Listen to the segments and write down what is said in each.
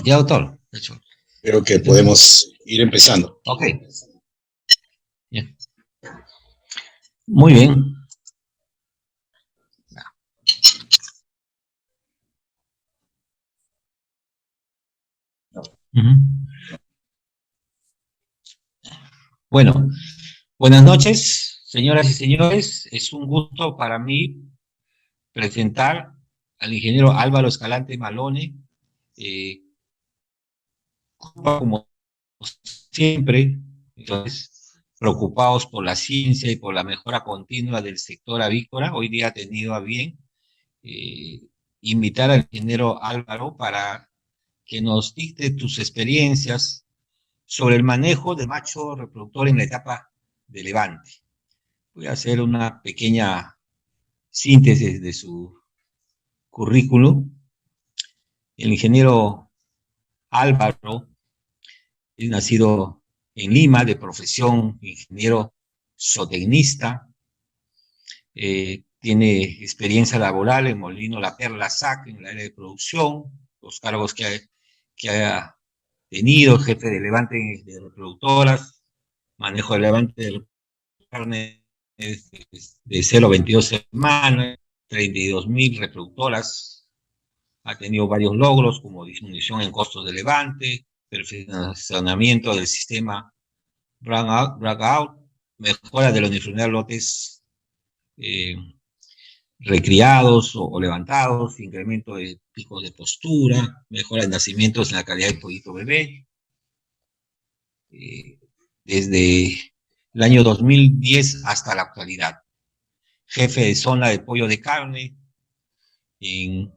Ya, doctor. De hecho. Creo que podemos ir empezando. Ok. Bien. Muy bien. Ujú. Bueno, buenas noches, señoras y señores. Es un gusto para mí presentar al ingeniero Álvaro Escalante Malone, eh, como siempre, entonces, preocupados por la ciencia y por la mejora continua del sector avícola. Hoy día ha tenido a bien eh, invitar al ingeniero Álvaro para que nos dicte tus experiencias sobre el manejo del macho reproductor en la etapa de levante. Voy a hacer una pequeña síntesis de su currículum. El ingeniero Álvaro es nacido en Lima, de profesión ingeniero zootecnista. Tiene experiencia laboral en Molino La Perla SAC, en el área de producción, los cargos que ha tenido: jefe de levante de reproductoras, manejo de levante de carne de 0 a 22 semanas, 32.000 reproductoras. Ha tenido varios logros como disminución en costos de levante, perfeccionamiento del sistema Brag-out, mejora de la uniformidad de lotes eh, recriados o levantados, incremento de picos de postura, mejora de nacimientos en la calidad del pollito bebé. Desde el año 2010 hasta la actualidad. Jefe de zona de pollo de carne, en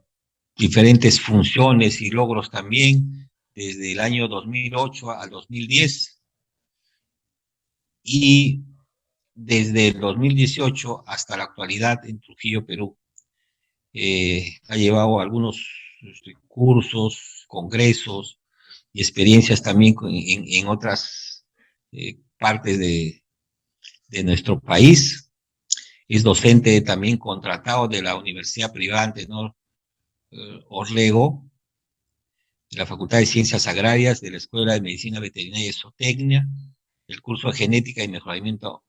diferentes funciones y logros también, desde el año 2008 al 2010, y desde el 2018 hasta la actualidad en Trujillo, Perú. Ha llevado algunos cursos, congresos y experiencias también en otras partes de nuestro país. Es docente también contratado de la Universidad Privada Antenor Orlego, de la Facultad de Ciencias Agrarias, de la Escuela de Medicina Veterinaria y Zootecnia, el curso de Genética y Mejoramiento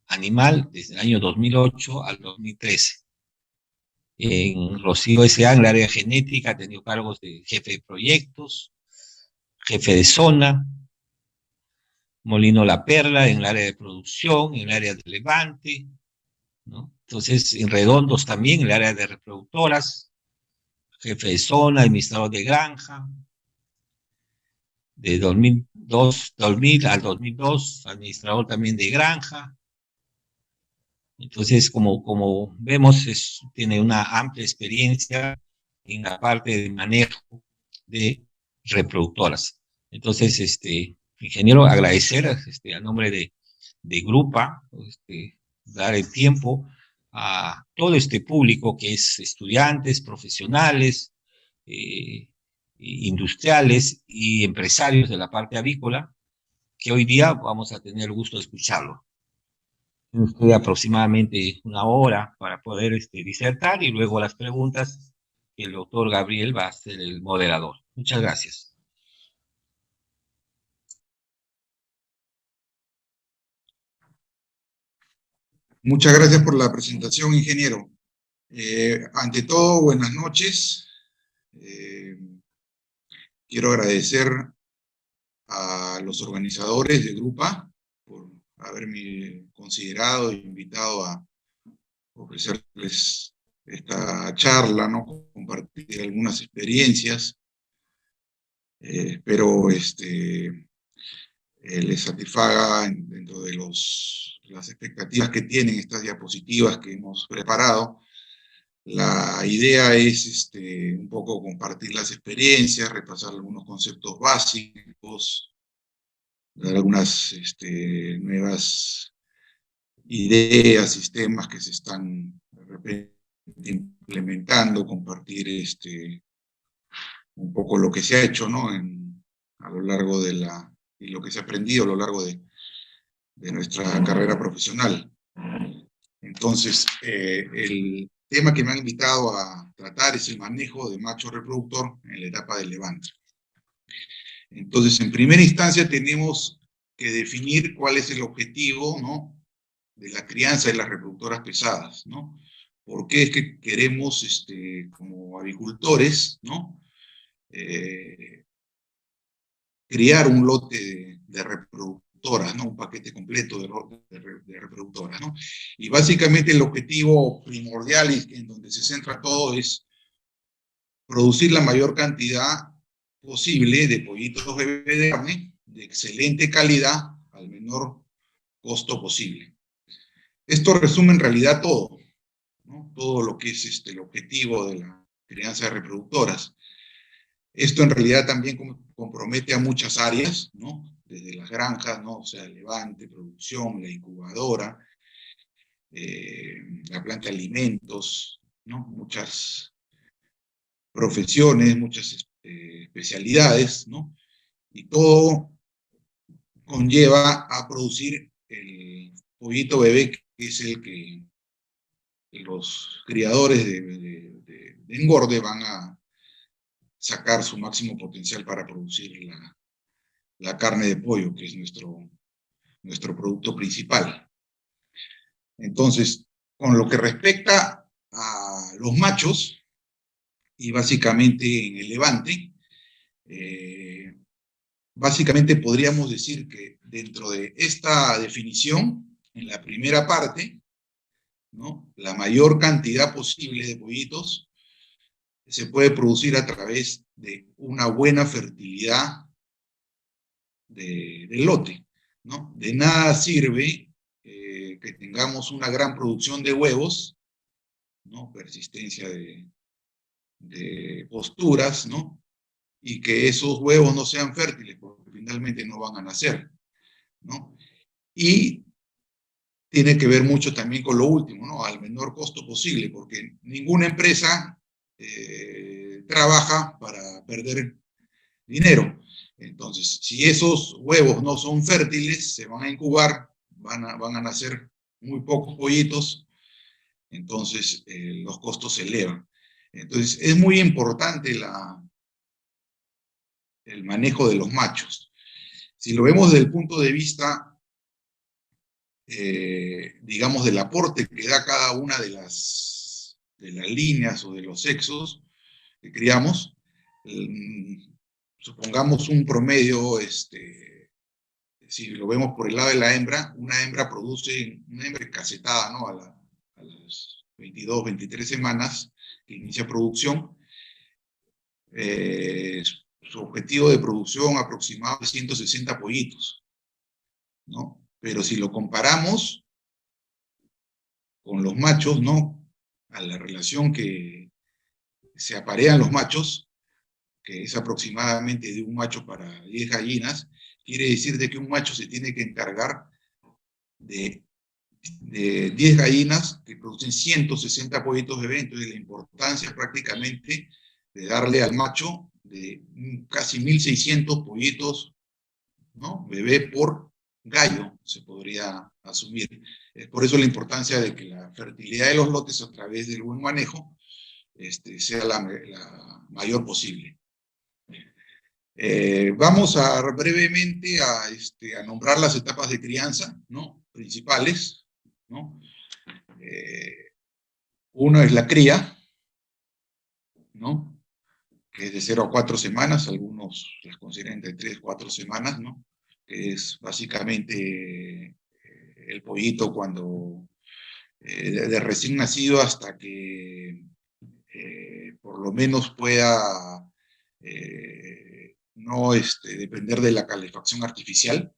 Animal desde el año 2008 al 2013. En Rocío S.A., en el área de genética, ha tenido cargos de jefe de proyectos, jefe de zona. Molino La Perla, en el área de producción, en el área de levante, ¿no? Entonces, en Redondos también, en el área de reproductoras, jefe de zona, administrador de granja, de 2000 al 2002, administrador también de granja. Entonces, como vemos, tiene una amplia experiencia en la parte de manejo de reproductoras. Entonces, ingeniero, agradecer a nombre de Grupa, dar el tiempo a todo este público que es estudiantes, profesionales, industriales y empresarios de la parte avícola, que hoy día vamos a tener el gusto de escucharlo. Tiene usted aproximadamente una hora para poder disertar, y luego las preguntas que el doctor Gabriel va a ser el moderador. Muchas gracias. Muchas gracias por la presentación, ingeniero. Ante todo, buenas noches. Quiero agradecer a los organizadores de Grupa por haberme considerado e invitado a ofrecerles esta charla, ¿no? Compartir algunas experiencias. Espero les satisfaga dentro de las expectativas que tienen estas diapositivas que hemos preparado. La idea es un poco compartir las experiencias, repasar algunos conceptos básicos, dar algunas nuevas ideas, sistemas que se están de repente implementando, compartir un poco lo que se ha hecho, ¿no? A lo largo y lo que se ha aprendido a lo largo de nuestra carrera profesional. Entonces, tema que me han invitado a tratar es el manejo de macho reproductor en la etapa del levante. Entonces, en primera instancia tenemos que definir cuál es el objetivo, ¿no?, de la crianza de las reproductoras pesadas, ¿no? ¿Por qué es que queremos, como avicultores, ¿no?, criar un lote de reproductoras, ¿no?, un paquete completo de reproductoras, ¿no? Y básicamente el objetivo primordial y en donde se centra todo es producir la mayor cantidad posible de pollitos bebé de carne de excelente calidad al menor costo posible. Esto resume en realidad todo, ¿no?, todo lo que es el objetivo de la crianza de reproductoras. Esto en realidad también compromete a muchas áreas, ¿no?, desde las granjas, ¿no?, o sea, el levante, producción, la incubadora, la planta de alimentos, ¿no?, muchas profesiones, muchas especialidades, ¿no? Y todo conlleva a producir el pollito bebé, que es el que los criadores de engorde van a sacar su máximo potencial para producir la carne de pollo, que es nuestro producto principal. Entonces, con lo que respecta a los machos, y básicamente en el levante, básicamente podríamos decir que dentro de esta definición, en la primera parte, ¿no?, la mayor cantidad posible de pollitos se puede producir a través de una buena fertilidad del lote, ¿no? De nada sirve que tengamos una gran producción de huevos, ¿no?, persistencia de posturas, ¿no?, y que esos huevos no sean fértiles, porque finalmente no van a nacer, ¿no? Y tiene que ver mucho también con lo último, ¿no?, al menor costo posible, porque ninguna empresa trabaja para perder dinero. Entonces, si esos huevos no son fértiles, se van a incubar, van a nacer muy pocos pollitos, entonces los costos se elevan. Entonces, es muy importante el manejo de los machos. Si lo vemos desde el punto de vista, digamos, del aporte que da cada una de las líneas o de los sexos que criamos, supongamos un promedio, si lo vemos por el lado de la hembra, una hembra casetada, ¿no?, a las 22, 23 semanas que inicia producción, su objetivo de producción aproximado es 160 pollitos, ¿no? Pero si lo comparamos con los machos, ¿no?, a la relación que se aparean los machos, que es aproximadamente de un macho para 10 gallinas, quiere decir de que un macho se tiene que encargar de 10 gallinas que producen 160 pollitos bebé. Entonces la importancia prácticamente de darle al macho de casi 1.600 pollitos, ¿no?, bebé por gallo, se podría asumir. Por eso la importancia de que la fertilidad de los lotes a través del buen manejo sea la mayor posible. Vamos brevemente a nombrar las etapas de crianza, ¿no?, principales, ¿no? Una es la cría, ¿no?, que es de 0 a 4 semanas, algunos las consideran entre 3 y 4 semanas, ¿no?, que es básicamente el pollito cuando de recién nacido hasta que por lo menos pueda no depender de la calefacción artificial,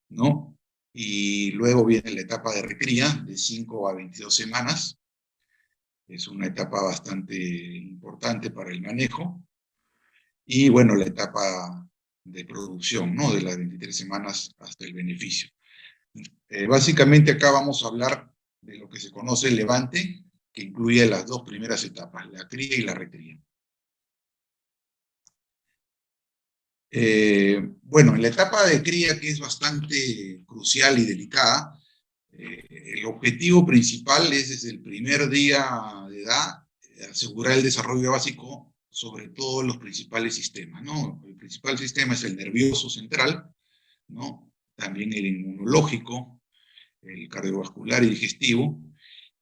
¿no? Y luego viene la etapa de recría, de 5 a 22 semanas. Es una etapa bastante importante para el manejo. Y bueno, la etapa de producción, ¿no?, de las 23 semanas hasta el beneficio. Básicamente acá vamos a hablar de lo que se conoce el levante, que incluye las dos primeras etapas, la cría y la recría. Bueno, en la etapa de cría, que es bastante crucial y delicada, El objetivo principal es desde el primer día de edad asegurar el desarrollo básico sobre todos los principales sistemas, ¿no? El principal sistema es el nervioso central, ¿no? También el inmunológico, el cardiovascular y digestivo,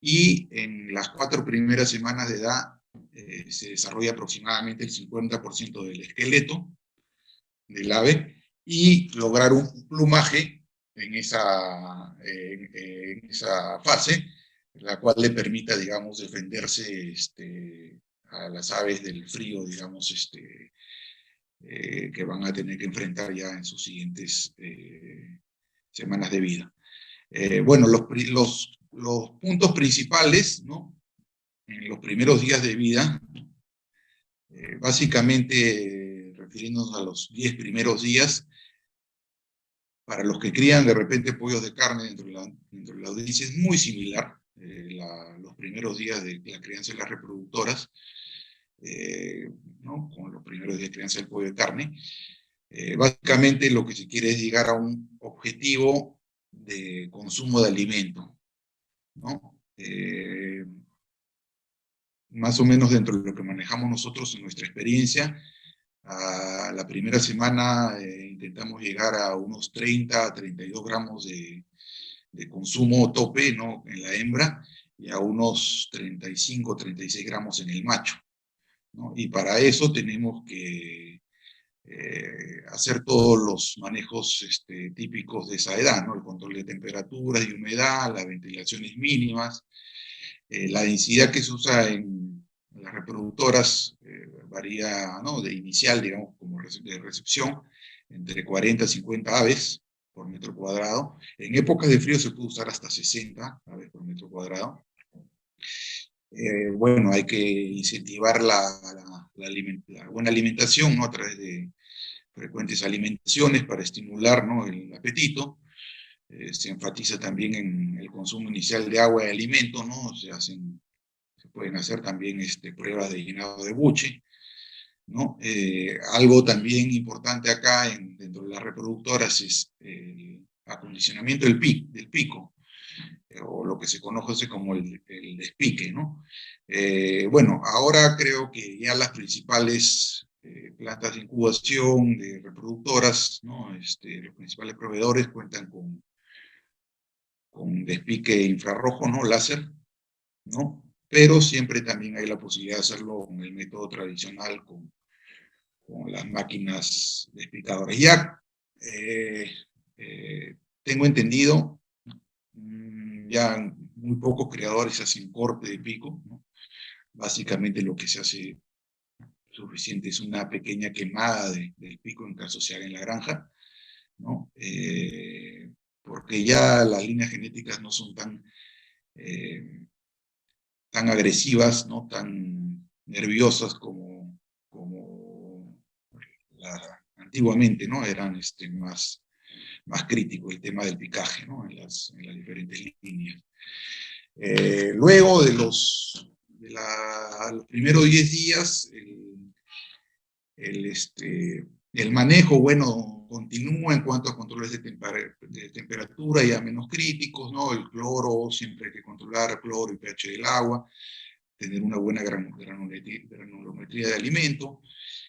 y en las 4 primeras semanas de edad se desarrolla aproximadamente el 50% del esqueleto del ave y lograr un plumaje en esa fase, la cual le permita, digamos, defenderse a las aves del frío, digamos, que van a tener que enfrentar ya en sus siguientes semanas de vida. Bueno, los puntos principales, ¿no? En los primeros días de vida, básicamente refiriéndonos a los 10 primeros días, para los que crían de repente pollos de carne dentro de la audiencia es muy similar, los primeros días de la crianza de las reproductoras, ¿no? Con los primeros días de crianza del pollo de carne. Básicamente lo que se quiere es llegar a un objetivo de consumo de alimento, ¿no? Más o menos dentro de lo que manejamos nosotros en nuestra experiencia, a la primera semana intentamos llegar a unos 30 a 32 gramos de consumo tope, ¿no? En la hembra, y a unos 35 36 gramos en el macho, ¿no? Y para eso tenemos que hacer todos los manejos típicos de esa edad, ¿no? El control de temperaturas y humedad, las ventilaciones mínimas, la densidad que se usa en las reproductoras varía, ¿no? De inicial, digamos, como de recepción, entre 40 a 50 aves por metro cuadrado. En épocas de frío se puede usar hasta 60 aves por metro cuadrado. Bueno, hay que incentivar la buena alimentación, ¿no? A través de frecuentes alimentaciones para estimular, ¿no? El apetito. Se enfatiza también en el consumo inicial de agua y alimentos, ¿no? Se pueden hacer también pruebas de llenado de buche, ¿no? Algo también importante acá dentro de las reproductoras es el acondicionamiento del pico, o lo que se conoce como el despique, ¿no? Bueno, ahora creo que ya las principales plantas de incubación de reproductoras, ¿no? Los principales proveedores cuentan con despique infrarrojo, ¿no? Láser, ¿no? Pero siempre también hay la posibilidad de hacerlo con el método tradicional, con las máquinas despicadoras. Ya tengo entendido, ya muy pocos criadores hacen corte de pico, ¿no? Básicamente lo que se hace suficiente es una pequeña quemada del pico en caso se haga en la granja, ¿no? Porque ya las líneas genéticas no son tan agresivas, ¿no? Tan nerviosas como antiguamente, ¿no? Eran más crítico el tema del picaje, ¿no? En las diferentes líneas. Luego de los primeros 10 días, el manejo, bueno, continúa en cuanto a controles de temperatura ya menos críticos, ¿no? El cloro, siempre hay que controlar el cloro y pH del agua, tener una buena granulometría de alimento.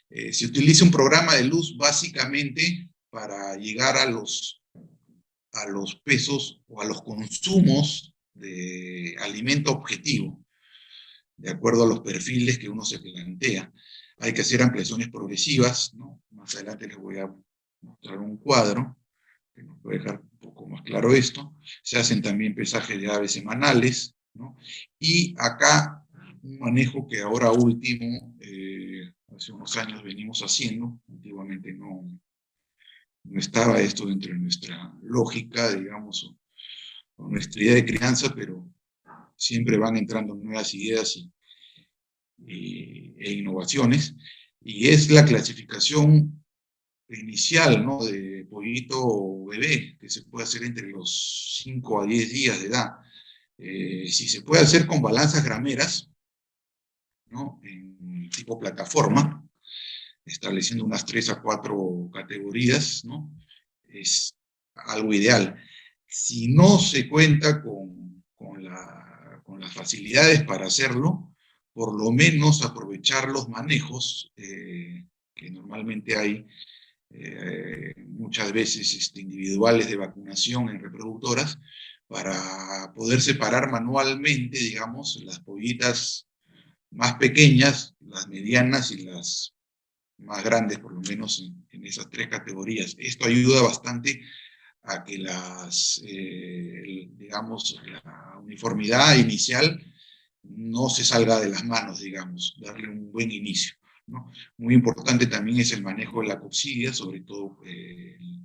Se utiliza un programa de luz básicamente para llegar a los pesos o a los consumos de alimento objetivo, de acuerdo a los perfiles que uno se plantea. Hay que hacer ampliaciones progresivas, ¿no? Más adelante les voy a mostrar un cuadro que nos puede dejar un poco más claro esto. Se hacen también pesajes de aves semanales, ¿no? Y acá un manejo que ahora último, hace unos años venimos haciendo, antiguamente no estaba esto dentro de nuestra lógica, digamos, o nuestra idea de crianza, pero siempre van entrando nuevas ideas e innovaciones, y es la clasificación inicial, ¿no? De pollito o bebé, que se puede hacer entre los 5 a 10 días de edad. Si se puede hacer con balanzas grameras, ¿no? En tipo plataforma, estableciendo unas 3 a 4 categorías, ¿no? Es algo ideal. Si no se cuenta con las facilidades para hacerlo, por lo menos aprovechar los manejos que normalmente hay, muchas veces individuales de vacunación en reproductoras, para poder separar manualmente, digamos, las pollitas más pequeñas, las medianas y las más grandes, por lo menos en esas tres categorías. Esto ayuda bastante a que digamos, la uniformidad inicial no se salga de las manos, digamos, darle un buen inicio, ¿no? Muy importante también es el manejo de la coccidia, sobre todo en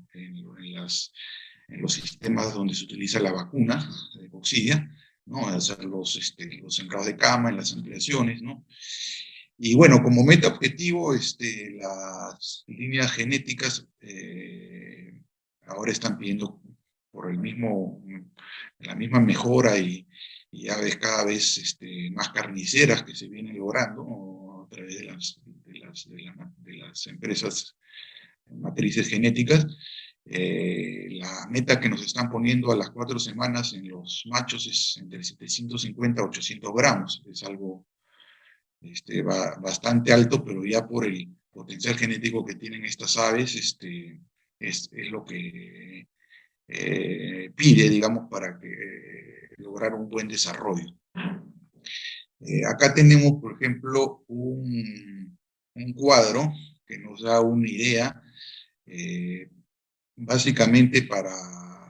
los sistemas donde se utiliza la vacuna de coccidia, ¿no? Hacer los sembrados de cama, en las ampliaciones, ¿no? Y bueno, como meta objetivo, las líneas genéticas ahora están pidiendo por la misma mejora y aves cada vez más carniceras que se vienen logrando, ¿no? A través de las empresas matrices genéticas. La meta que nos están poniendo a las 4 semanas en los machos es entre 750 a 800 gramos. Es algo bastante alto, pero ya por el potencial genético que tienen estas aves, es lo que pide, digamos, para lograr un buen desarrollo. Acá tenemos, por ejemplo, un cuadro que nos da una idea, básicamente para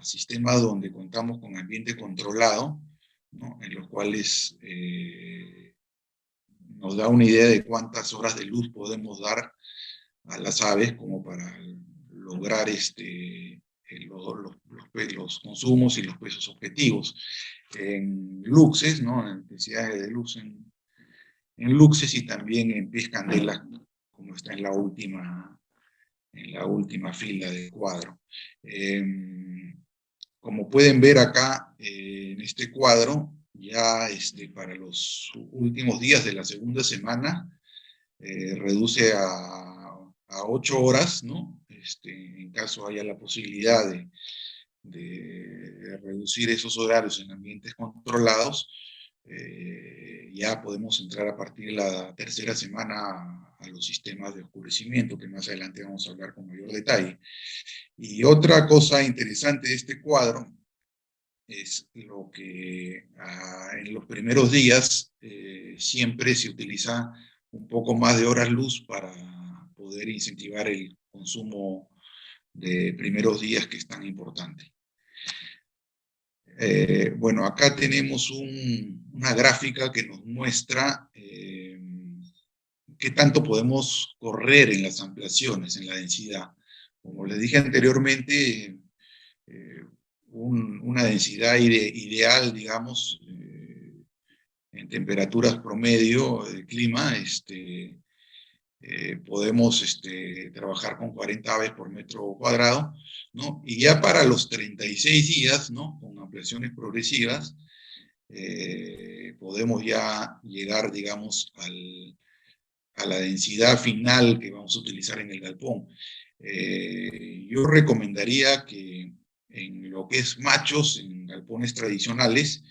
sistemas donde contamos con ambiente controlado, ¿no? En los cuales nos da una idea de cuántas horas de luz podemos dar a las aves como para lograr los consumos y los pesos objetivos. En luxes, ¿no? En intensidades de luz en luxes y también en pies candela, como está en la última fila del cuadro. Como pueden ver acá en este cuadro, ya para los últimos días de la segunda semana, reduce a 8 horas, ¿no? En caso haya la posibilidad de reducir esos horarios en ambientes controlados, ya podemos entrar a partir de la tercera semana a los sistemas de oscurecimiento, que más adelante vamos a hablar con mayor detalle. Y otra cosa interesante de este cuadro es lo que en los primeros días siempre se utiliza un poco más de horas luz para poder incentivar el consumo de primeros días, que es tan importante. Bueno, acá tenemos una gráfica que nos muestra qué tanto podemos correr en las ampliaciones, en la densidad. Como les dije anteriormente, una densidad ideal, digamos, en temperaturas promedio de clima, podemos trabajar con 40 aves por metro cuadrado, ¿no? Y ya para los 36 días, ¿no? Con ampliaciones progresivas, podemos ya llegar, digamos, a la densidad final que vamos a utilizar en el galpón. Yo recomendaría que en lo que es machos, en galpones tradicionales,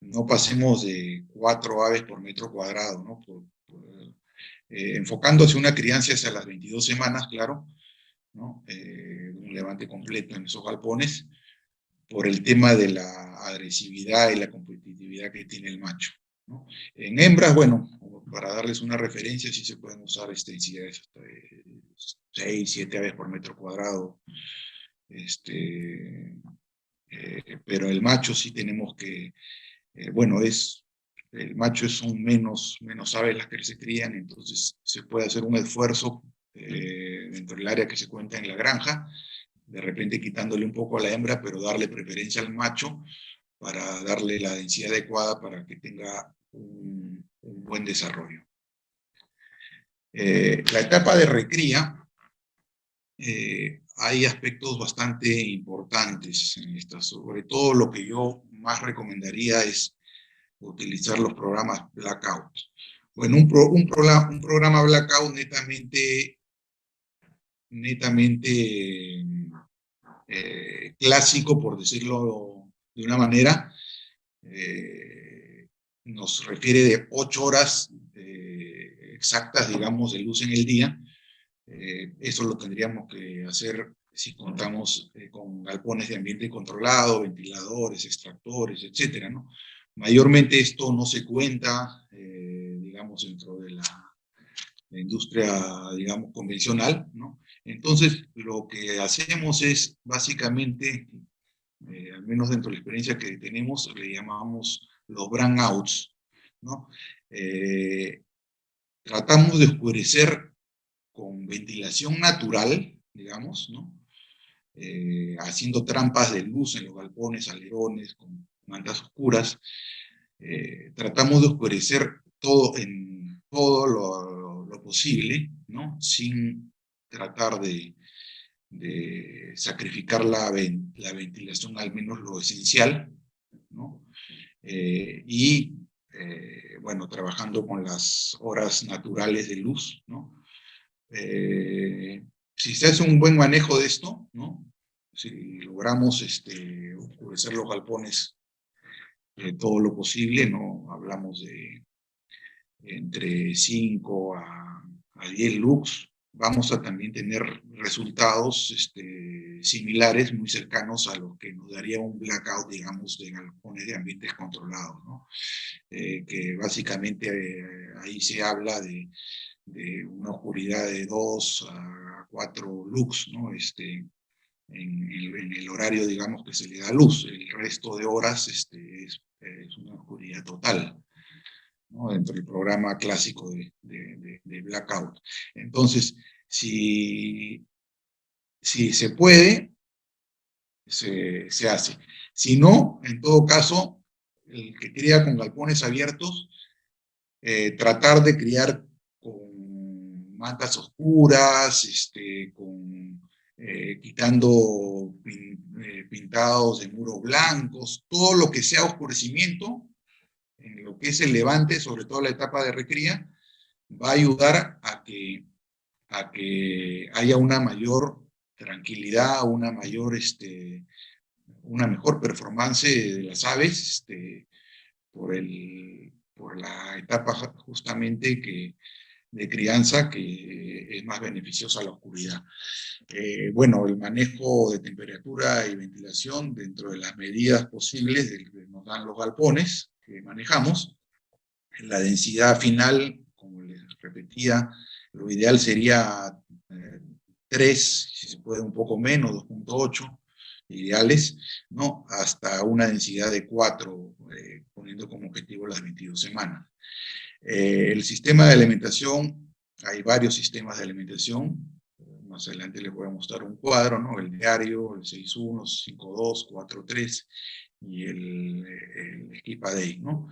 no pasemos de 4 aves por metro cuadrado, ¿no? Enfocándose una crianza hacia las 22 semanas, claro, ¿no? Un levante completo en esos galpones, por el tema de la agresividad y la competitividad que tiene el macho, ¿no? En hembras, bueno, para darles una referencia, sí se pueden usar densidades hasta de 6, 7 aves por metro cuadrado, pero el macho sí tenemos que, bueno, el macho son menos aves las que se crían, entonces se puede hacer un esfuerzo dentro del área que se cuenta en la granja, de repente quitándole un poco a la hembra, pero darle preferencia al macho para darle la densidad adecuada para que tenga un buen desarrollo. La etapa de recría, hay aspectos bastante importantes en esta, sobre todo lo que yo más recomendaría es utilizar los programas Blackout. Bueno, un programa Blackout netamente clásico, por decirlo de una manera, nos refiere de 8 horas exactas, digamos, de luz en el día. Eso lo tendríamos que hacer si contamos con galpones de ambiente controlado, ventiladores, extractores, etcétera, ¿no? Mayormente esto no se cuenta, digamos, dentro de la industria, digamos, convencional, ¿no? Entonces, lo que hacemos es, básicamente, al menos dentro de la experiencia que tenemos, le llamamos los brownouts, ¿no? Tratamos de oscurecer con ventilación natural, digamos, ¿no? Haciendo trampas de luz en los galpones, alerones, con mantas oscuras. Tratamos de oscurecer todo en todo lo posible, ¿no? Sin tratar de sacrificar la ventilación, al menos lo esencial, ¿no? Bueno, trabajando con las horas naturales de luz, ¿no? Si se hace un buen manejo de esto, ¿no? Si logramos oscurecer los galpones todo lo posible, no hablamos de entre 5 a 10 lux, vamos a también tener resultados similares, muy cercanos a lo que nos daría un blackout, digamos, de galpones de ambientes controlados, ¿no? Que básicamente ahí se habla de una oscuridad de 2 a 4 lux, ¿no? En el horario, digamos, que se le da luz. El resto de horas es una oscuridad total, ¿no? Dentro del programa clásico de blackout. Entonces, si se puede, se hace. Si no, en todo caso, el que cría con galpones abiertos, tratar de criar con mantas oscuras, quitando pintados de muros blancos, todo lo que sea oscurecimiento, en lo que es el levante, sobre todo la etapa de recría, va a ayudar a que haya una mayor tranquilidad, una mejor performance de las aves, por la etapa justamente de crianza que es más beneficiosa a la oscuridad. Bueno, el manejo de temperatura y ventilación dentro de las medidas posibles que nos dan los galpones que manejamos. La densidad final, como les repetía, lo ideal sería 3, si se puede un poco menos, 2.8 ideales, ¿no? Hasta una densidad de 4, poniendo como objetivo las 22 semanas. El sistema de alimentación, hay varios sistemas de alimentación. Más adelante les voy a mostrar un cuadro, ¿no? El diario, el 6.1, 5.2, 4.3 y el Skip a Day, ¿no?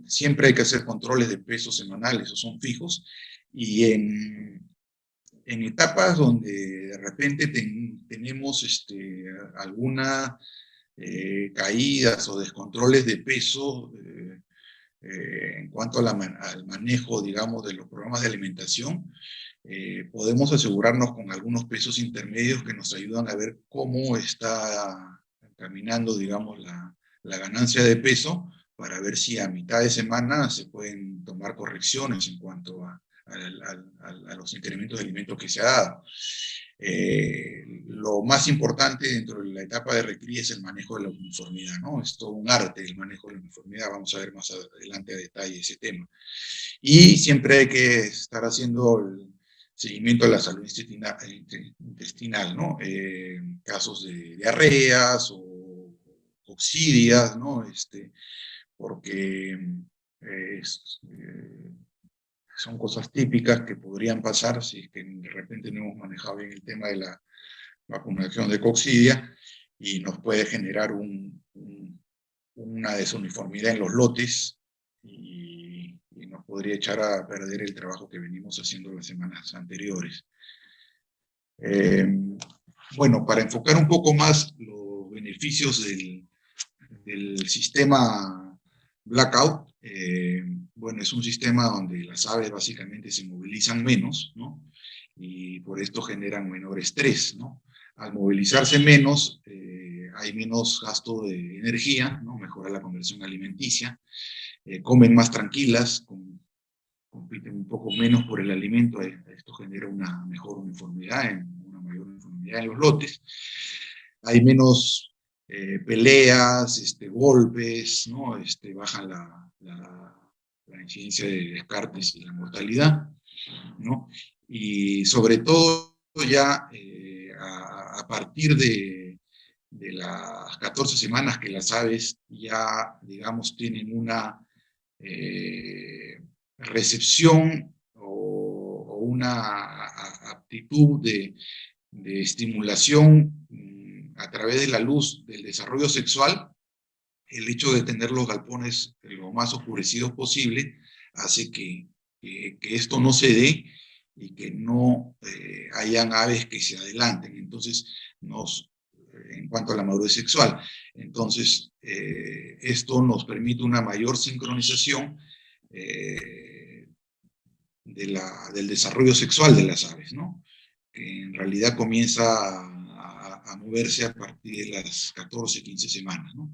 Siempre hay que hacer controles de peso semanales, esos son fijos, y en etapas donde de repente tenemos alguna caídas o descontroles de peso en cuanto al manejo, digamos, de los programas de alimentación, podemos asegurarnos con algunos pesos intermedios que nos ayudan a ver cómo está caminando, digamos, la ganancia de peso, para ver si a mitad de semana se pueden tomar correcciones en cuanto a los incrementos de alimentos que se ha dado. Lo más importante dentro de la etapa de recría es el manejo de la uniformidad, ¿no? Es todo un arte el manejo de la uniformidad, vamos a ver más adelante a detalle ese tema. Y siempre hay que estar haciendo el seguimiento de la salud intestinal, ¿no? Casos de diarreas o coccidias, ¿no? Porque son cosas típicas que podrían pasar si es que de repente no hemos manejado bien el tema de la vacunación de coccidia, y nos puede generar una desuniformidad en los lotes y nos podría echar a perder el trabajo que venimos haciendo las semanas anteriores. Bueno, para enfocar un poco más los beneficios del sistema blackout, bueno, es un sistema donde las aves básicamente se movilizan menos, ¿no? Y por esto generan menor estrés, ¿no? al movilizarse menos, hay menos gasto de energía, ¿no? Mejora la conversión alimenticia, comen más tranquilas, compiten un poco menos por el alimento, esto genera una mejor uniformidad, una mayor uniformidad en los lotes. Hay menos peleas, golpes, ¿no? Bajan la incidencia de descartes y la mortalidad, ¿no? Y sobre todo ya a partir de las 14 semanas que las aves ya, digamos, tienen una recepción o una aptitud de estimulación a través de la luz del desarrollo sexual, el hecho de tener los galpones lo más oscurecidos posible hace que esto no se dé y que no hayan aves que se adelanten. Entonces, en cuanto a la madurez sexual, entonces esto nos permite una mayor sincronización del desarrollo sexual de las aves, ¿no? Que en realidad comienza a moverse a partir de las 14, 15 semanas, ¿no?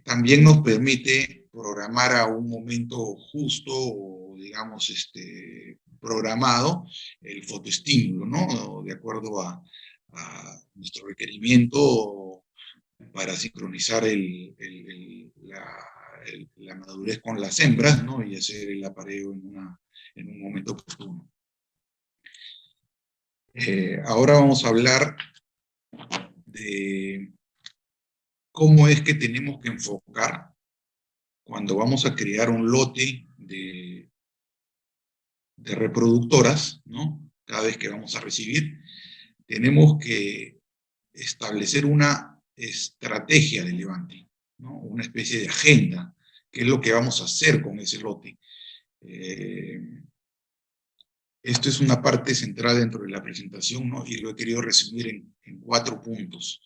También nos permite programar a un momento justo, o digamos, programado, el fotoestímulo, ¿no? De acuerdo a nuestro requerimiento para sincronizar la madurez con las hembras, ¿no? Y hacer el apareo en un momento oportuno. Ahora vamos a hablar de cómo es que tenemos que enfocar cuando vamos a crear un lote de reproductoras, ¿no? Cada vez que vamos a recibir, tenemos que establecer una estrategia de levante, ¿no? Una especie de agenda, qué es lo que vamos a hacer con ese lote. Esto es una parte central dentro de la presentación, ¿no? Y lo he querido resumir en 4 puntos.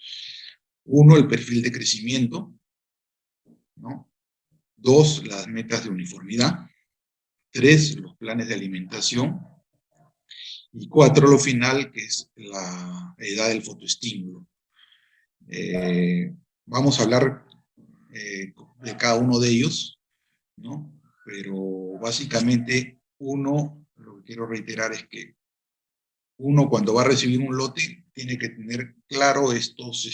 1, el perfil de crecimiento, ¿no? 2, las metas de uniformidad. 3, los planes de alimentación. Y 4, lo final, que es la edad del fotoestímulo. Vamos a hablar de cada uno de ellos, ¿no? Pero básicamente lo que quiero reiterar es que cuando va a recibir un lote tiene que tener claro estos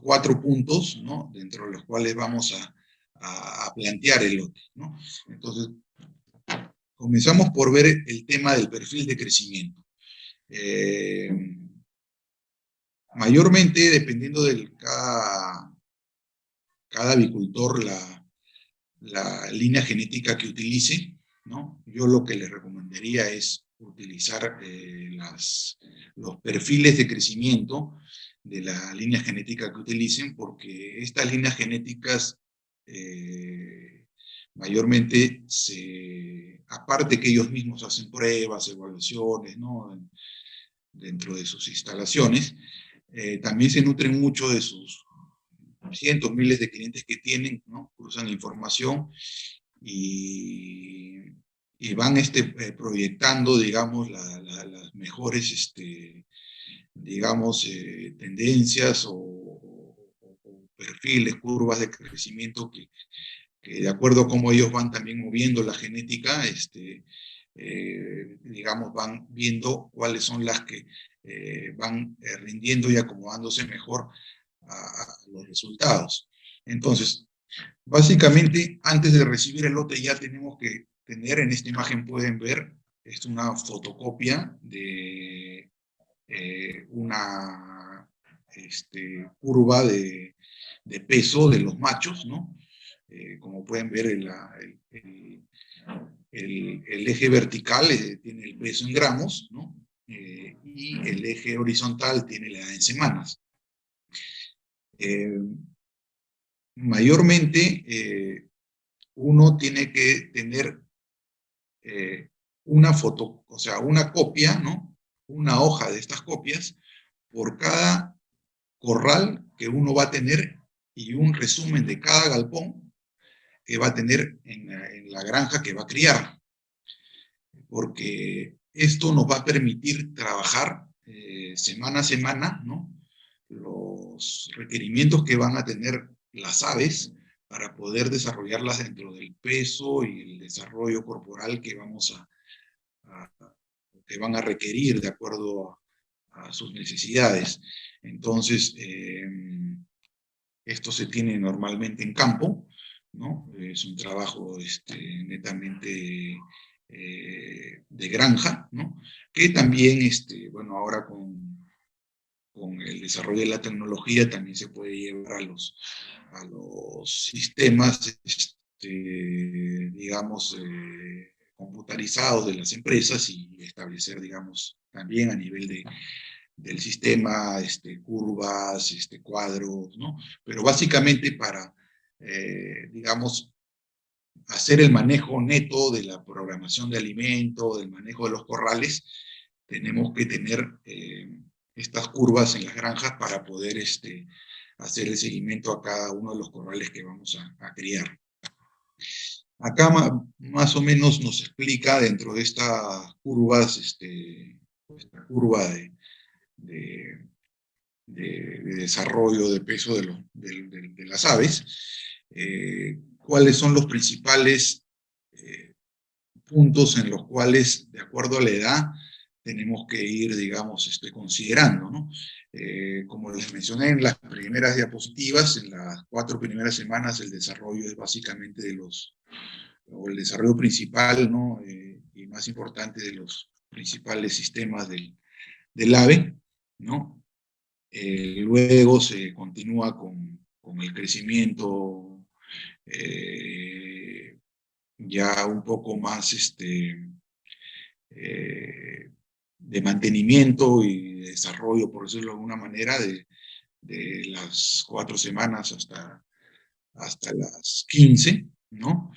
4 puntos, ¿no? Dentro de los cuales vamos a plantear el lote, ¿no? Entonces, comenzamos por ver el tema del perfil de crecimiento. Mayormente, dependiendo de cada avicultor, la línea genética que utilice, ¿no? Yo lo que les recomendaría es utilizar los perfiles de crecimiento de la línea genética que utilicen, porque estas líneas genéticas mayormente aparte que ellos mismos hacen pruebas, evaluaciones, ¿no? Dentro de sus instalaciones, también se nutren mucho de sus cientos, miles de clientes que tienen, ¿no? Cruzan información y van proyectando, digamos, las mejores, digamos, tendencias o perfiles, curvas de crecimiento que de acuerdo a cómo ellos van también moviendo la genética, digamos, van viendo cuáles son las que van rindiendo y acomodándose mejor a los resultados. Entonces, básicamente, antes de recibir el lote ya tenemos que tener, en esta imagen pueden ver, es una fotocopia de una curva de peso de los machos, ¿no? Como pueden ver, el eje vertical tiene el peso en gramos, ¿no? Y el eje horizontal tiene la edad en semanas. Mayormente, uno tiene que tener una foto, o sea, una copia, ¿no? Una hoja de estas copias por cada corral que uno va a tener y un resumen de cada galpón que va a tener en la granja que va a criar. Porque esto nos va a permitir trabajar semana a semana, ¿no?, los requerimientos que van a tener las aves para poder desarrollarlas dentro del peso y el desarrollo corporal que que van a requerir de acuerdo a sus necesidades. Entonces, esto se tiene normalmente en campo, ¿no? Es un trabajo netamente de granja, ¿no?, que también, bueno, ahora con el desarrollo de la tecnología también se puede llevar a los sistemas, digamos, computarizados de las empresas y establecer, digamos, también a nivel del sistema, curvas, cuadros, ¿no? Pero básicamente para, digamos, hacer el manejo neto de la programación de alimento, del manejo de los corrales, tenemos que tener estas curvas en las granjas para poder hacer el seguimiento a cada uno de los corrales que vamos a criar. Acá más o menos nos explica dentro de estas curvas, esta curva de desarrollo de peso de las aves, cuáles son los principales puntos en los cuales, de acuerdo a la edad, tenemos que ir, digamos, considerando, ¿no? Como les mencioné en las primeras diapositivas, en las 4 primeras semanas, el desarrollo es básicamente o el desarrollo principal, ¿no?, y más importante de los principales sistemas del ave, ¿no? Luego se continúa con el crecimiento ya un poco más de mantenimiento y de desarrollo, por decirlo de alguna manera, de las 4 semanas hasta las 15, ¿no?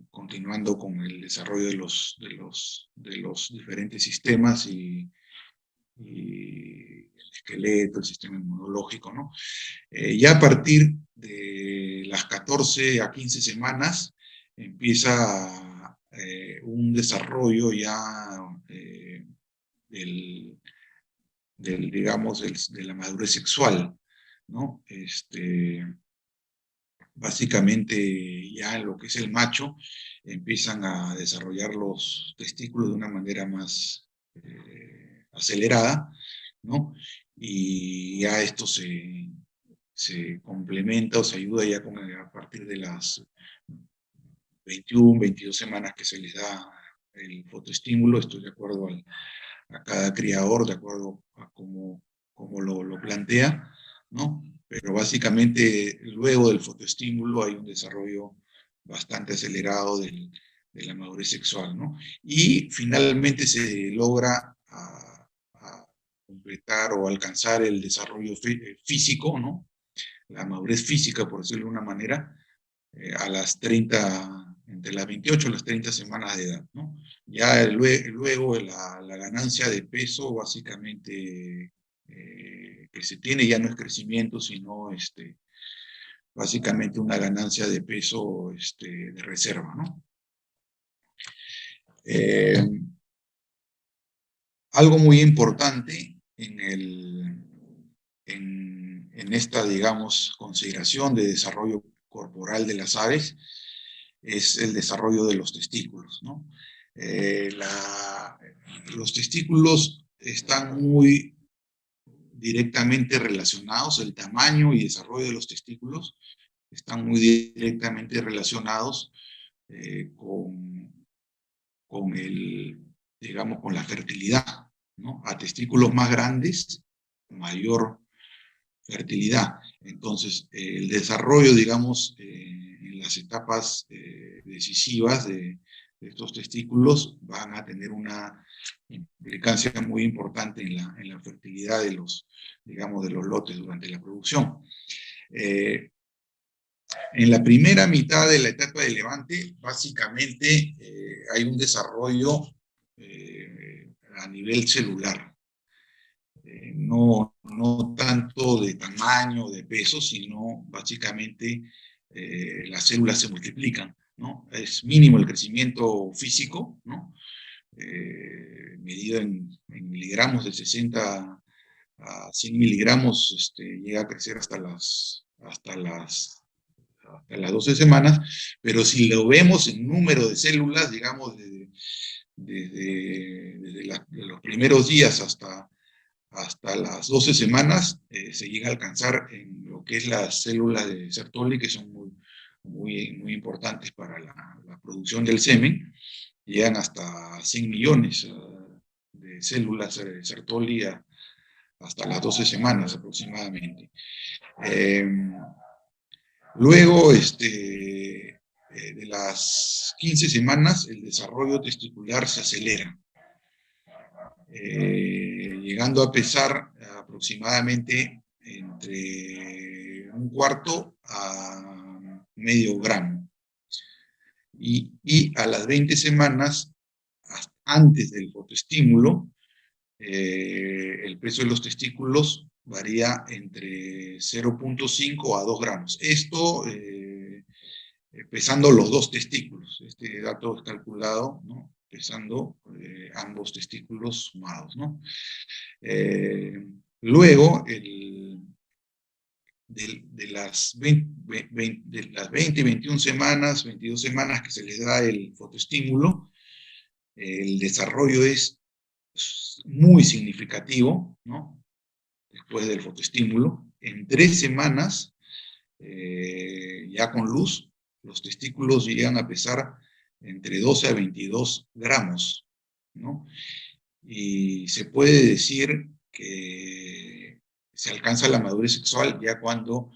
Continuando con el desarrollo de los diferentes sistemas y el esqueleto, el sistema inmunológico, ¿no? Ya a partir de las 14 a 15 semanas empieza un desarrollo ya digamos, de la madurez sexual, ¿no? Básicamente ya en lo que es el macho empiezan a desarrollar los testículos de una manera más acelerada, ¿no? Y ya esto se complementa o se ayuda ya a partir de las 21, 22 semanas que se les da el fotoestímulo. Esto de acuerdo a cada criador, de acuerdo a cómo lo plantea, ¿no? Pero básicamente luego del fotoestímulo hay un desarrollo bastante acelerado de la madurez sexual, ¿no? Y finalmente se logra a completar o alcanzar el desarrollo físico, ¿no? La madurez física, por decirlo de una manera, a las 30, entre las 28 y las 30 semanas de edad, ¿no? Ya luego la ganancia de peso básicamente que se tiene ya no es crecimiento, sino básicamente una ganancia de peso de reserva, ¿no? Algo muy importante en esta, digamos, consideración de desarrollo corporal de las aves es el desarrollo de los testículos, ¿no? Los testículos están muy directamente relacionados, el tamaño y desarrollo de los testículos están muy directamente relacionados digamos, con la fertilidad, ¿no? A testículos más grandes, mayor fertilidad. Entonces, el desarrollo, digamos, en las etapas decisivas de estos testículos van a tener una implicancia muy importante en la fertilidad de digamos, de los lotes durante la producción. En la primera mitad de la etapa de levante, básicamente hay un desarrollo a nivel celular. No tanto de tamaño, de peso, sino básicamente las células se multiplican, ¿no? Es mínimo el crecimiento físico, ¿no? medido en miligramos, de 60 a 100 miligramos, llega a crecer hasta las 12 semanas, pero si lo vemos en número de células, digamos, desde de los primeros días hasta las 12 semanas, se llega a alcanzar en lo que es las células de Sertoli, que son muy importantes para la producción del semen, llegan hasta 100 millones de células de Sertoli hasta las 12 semanas aproximadamente. Luego, de las 15 semanas, el desarrollo testicular se acelera, llegando a pesar aproximadamente entre 1/4 a medio gramo. Y a las 20 semanas, antes del fotoestímulo, el peso de los testículos varía entre 0.5 a 2 gramos. Esto pesando los dos testículos. Este dato es calculado, ¿no?, pesando ambos testículos sumados, ¿no? Luego, de las 20 y 21 semanas, 22 semanas que se les da el fotoestímulo, el desarrollo es muy significativo, ¿no?, después del fotoestímulo. En 3 semanas, ya con luz, los testículos llegan a pesar entre 12 a 22 gramos, ¿no? Y se puede decir que se alcanza la madurez sexual ya cuando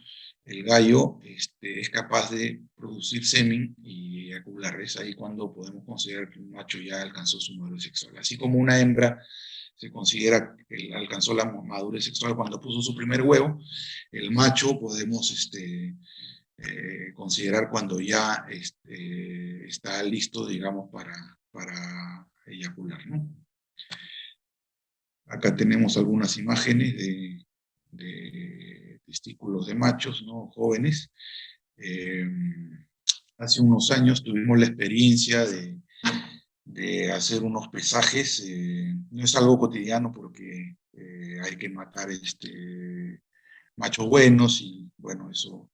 el gallo es capaz de producir semen y eyacular. Es ahí cuando podemos considerar que un macho ya alcanzó su madurez sexual. Así como una hembra se considera que alcanzó la madurez sexual cuando puso su primer huevo, el macho podemos considerar cuando ya está listo, digamos, para eyacular, ¿no? Acá tenemos algunas imágenes de testículos de machos, ¿no?, jóvenes. Hace unos años tuvimos la experiencia de hacer unos pesajes. No es algo cotidiano porque hay que matar machos buenos y, bueno, eso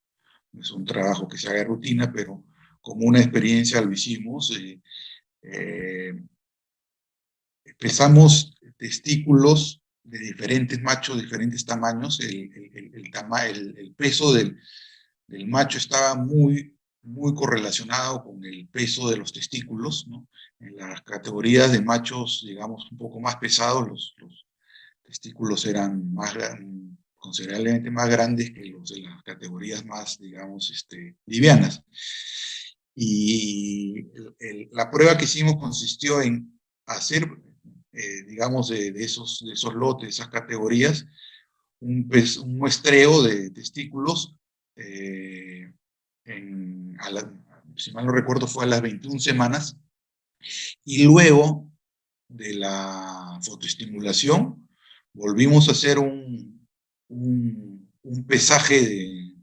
es un trabajo que se haga de rutina, pero como una experiencia lo hicimos. Pesamos testículos de diferentes machos, diferentes tamaños. El peso del macho estaba muy correlacionado con el peso de los testículos, ¿no? En las categorías de machos, digamos, un poco más pesados, los testículos eran considerablemente más grandes que los de las categorías más, digamos, livianas. Y la prueba que hicimos consistió en hacer, digamos, de esos lotes, esas categorías, un muestreo de testículos, si mal no recuerdo, fue a las 21 semanas, y luego de la fotoestimulación volvimos a hacer un pesaje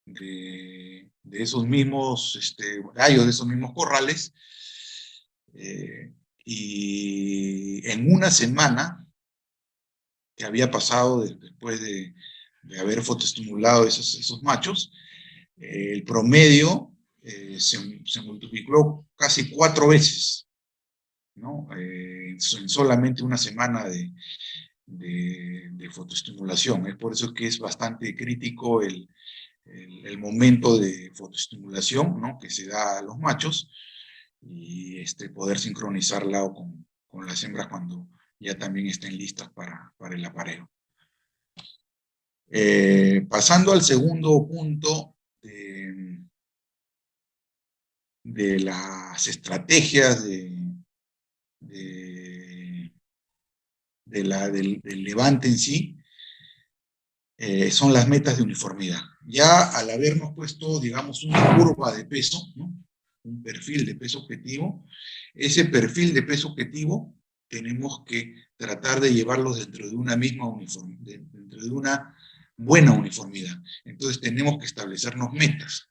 de esos mismos gallos, de esos mismos corrales, y en una semana que había pasado después de haber fotoestimulado esos machos, el promedio se multiplicó casi 4 veces, ¿no? En solamente una semana de fotoestimulación. Es por eso que es bastante crítico el momento de fotoestimulación, ¿no?, que se da a los machos, y poder sincronizarla con las hembras cuando ya también estén listas para el apareo. Pasando al segundo punto de las estrategias del levante en sí, son las metas de uniformidad. Ya al habernos puesto, digamos, una curva de peso, ¿no?, un perfil de peso objetivo, ese perfil de peso objetivo tenemos que tratar de llevarlo dentro de una misma uniformidad, dentro de una buena uniformidad. Entonces tenemos que establecernos metas.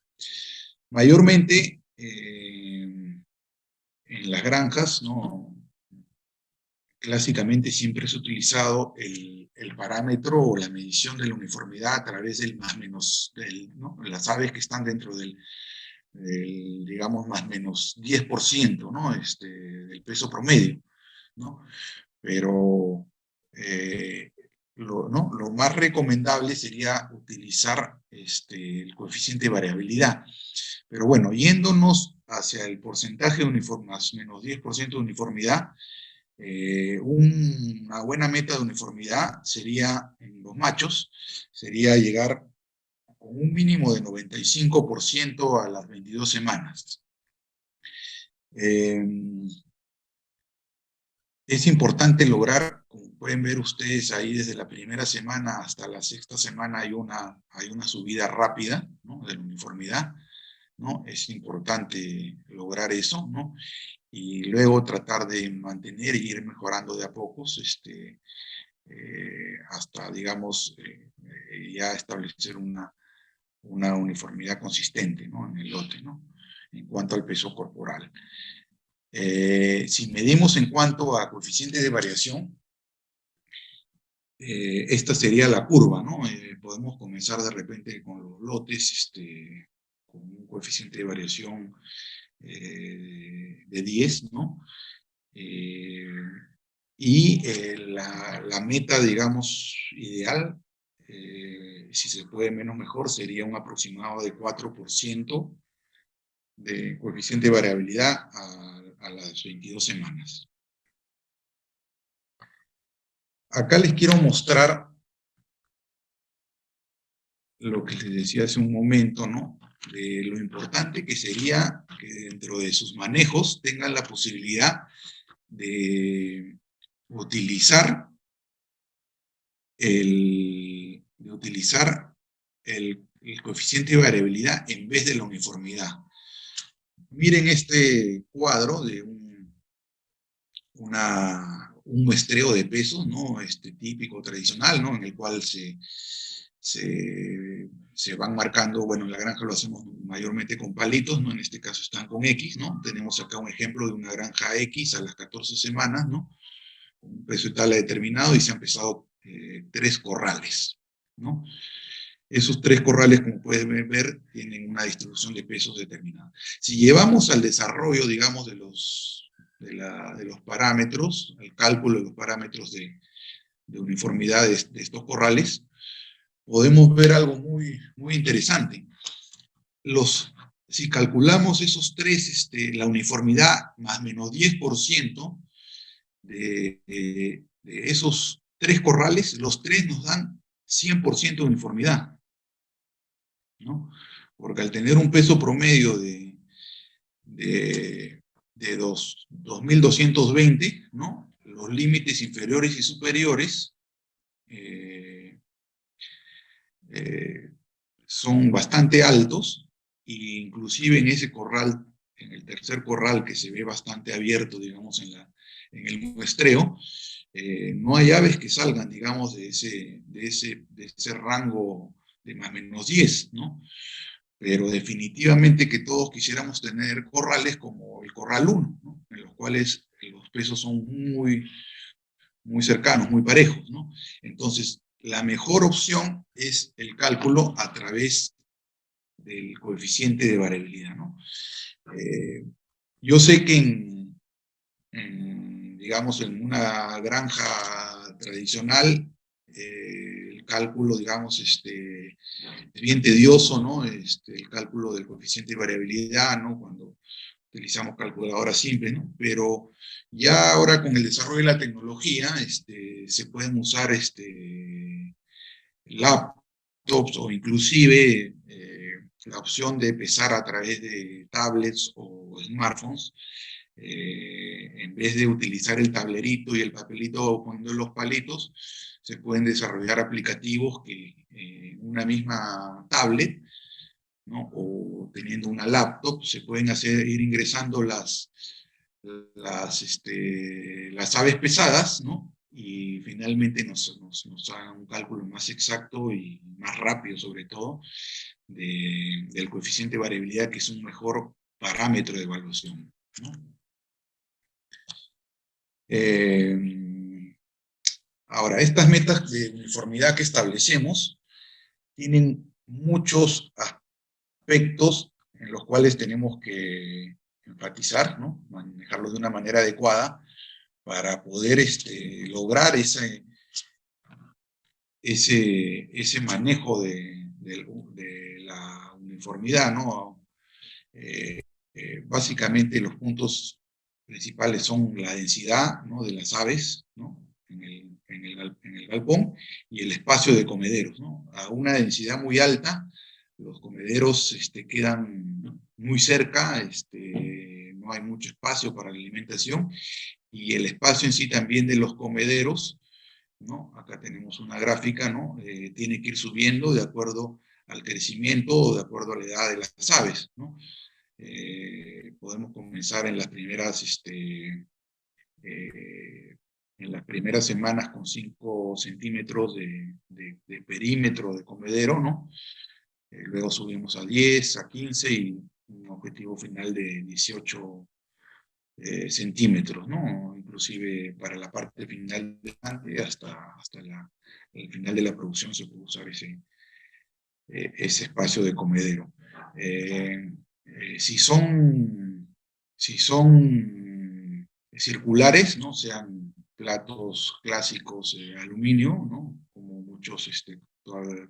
Mayormente en las granjas, ¿no?, clásicamente siempre es utilizado el parámetro o la medición de la uniformidad a través del más menos, ¿no? Las aves que están dentro del digamos, más menos 10%, ¿no? Del peso promedio, ¿no? Pero ¿no? Lo más recomendable sería utilizar el coeficiente de variabilidad. Pero bueno, yéndonos hacia el porcentaje de uniformidad, más o menos 10% de uniformidad, una buena meta de uniformidad sería, en los machos, sería llegar con un mínimo de 95% a las 22 semanas. Es importante lograr, como pueden ver ustedes ahí, desde la primera semana hasta la sexta semana hay una subida rápida, ¿no? De la uniformidad, ¿no? Es importante lograr eso, ¿no? Y luego tratar de mantener y ir mejorando de a pocos, hasta, digamos, ya establecer una uniformidad consistente, ¿no? En el lote, ¿no? En cuanto al peso corporal. Si medimos en cuanto a coeficiente de variación, esta sería la curva, ¿no? Podemos comenzar de repente con los lotes, con un coeficiente de variación de 10, ¿no? Y la meta, digamos, ideal, si se puede menos mejor, sería un aproximado de 4% de coeficiente de variabilidad a las 22 semanas. Acá les quiero mostrar lo que les decía hace un momento, ¿no? De lo importante que sería que dentro de sus manejos tengan la posibilidad de utilizar el coeficiente de variabilidad en vez de la uniformidad. Miren este cuadro de un muestreo de pesos, ¿no? Típico, tradicional, ¿no? En el cual se van marcando, bueno, en la granja lo hacemos mayormente con palitos, ¿no? En este caso están con X, ¿no? Tenemos acá un ejemplo de una granja X a las 14 semanas, ¿no? Con un peso de tabla determinado y se han pesado 3 corrales, ¿no? Esos 3 corrales, como pueden ver, tienen una distribución de pesos determinada. Si llevamos al desarrollo, digamos, de los parámetros, el cálculo de los parámetros de uniformidad de estos corrales, podemos ver algo muy, muy interesante. Si calculamos esos 3, la uniformidad más menos 10% de esos 3 corrales, los 3 nos dan 100% de uniformidad, ¿no? Porque al tener un peso promedio de 2.220, ¿no? Los límites inferiores y superiores son bastante altos, e inclusive en ese corral, en el tercer corral que se ve bastante abierto, digamos, en el muestreo, no hay aves que salgan, digamos, de ese rango de más o menos 10, ¿no? Pero definitivamente que todos quisiéramos tener corrales como el corral 1, ¿no? En los cuales los pesos son muy, muy cercanos, muy parejos, ¿no? Entonces, la mejor opción es el cálculo a través del coeficiente de variabilidad, ¿no? Yo sé que digamos, en una granja tradicional, el cálculo, digamos, es bien tedioso, ¿no? El cálculo del coeficiente de variabilidad, ¿no? Cuando utilizamos calculadora simple, ¿no? Pero ya ahora con el desarrollo de la tecnología, se pueden usar laptops o inclusive la opción de pesar a través de tablets o smartphones, en vez de utilizar el tablerito y el papelito poniendo los palitos, se pueden desarrollar aplicativos que una misma tablet, ¿no? O teniendo una laptop, se pueden ir ingresando las aves pesadas, ¿no? Y finalmente nos hagan un cálculo más exacto y más rápido, sobre todo, del coeficiente de variabilidad, que es un mejor parámetro de evaluación, ¿no? Ahora, estas metas de uniformidad que establecemos tienen muchos aspectos en los cuales tenemos que enfatizar, ¿no? Manejarlos de una manera adecuada para poder lograr ese manejo de la uniformidad, ¿no? Básicamente los puntos principales son la densidad, ¿no?, de las aves, ¿no?, en el galpón, y el espacio de comederos, ¿no? A una densidad muy alta, los comederos quedan muy cerca, no hay mucho espacio para la alimentación, y el espacio en sí también de los comederos, ¿no? Acá tenemos una gráfica, ¿no? Tiene que ir subiendo de acuerdo al crecimiento o de acuerdo a la edad de las aves, ¿no? Podemos comenzar en las primeras semanas con 5 centímetros de perímetro de comedero, ¿no? Luego subimos a 10, a 15 y un objetivo final de 18 centímetros, ¿no? Inclusive para la parte final de hasta el final de la producción se puede usar ese espacio de comedero. Si son circulares, ¿no?, sean platos clásicos de aluminio, ¿no?, como muchos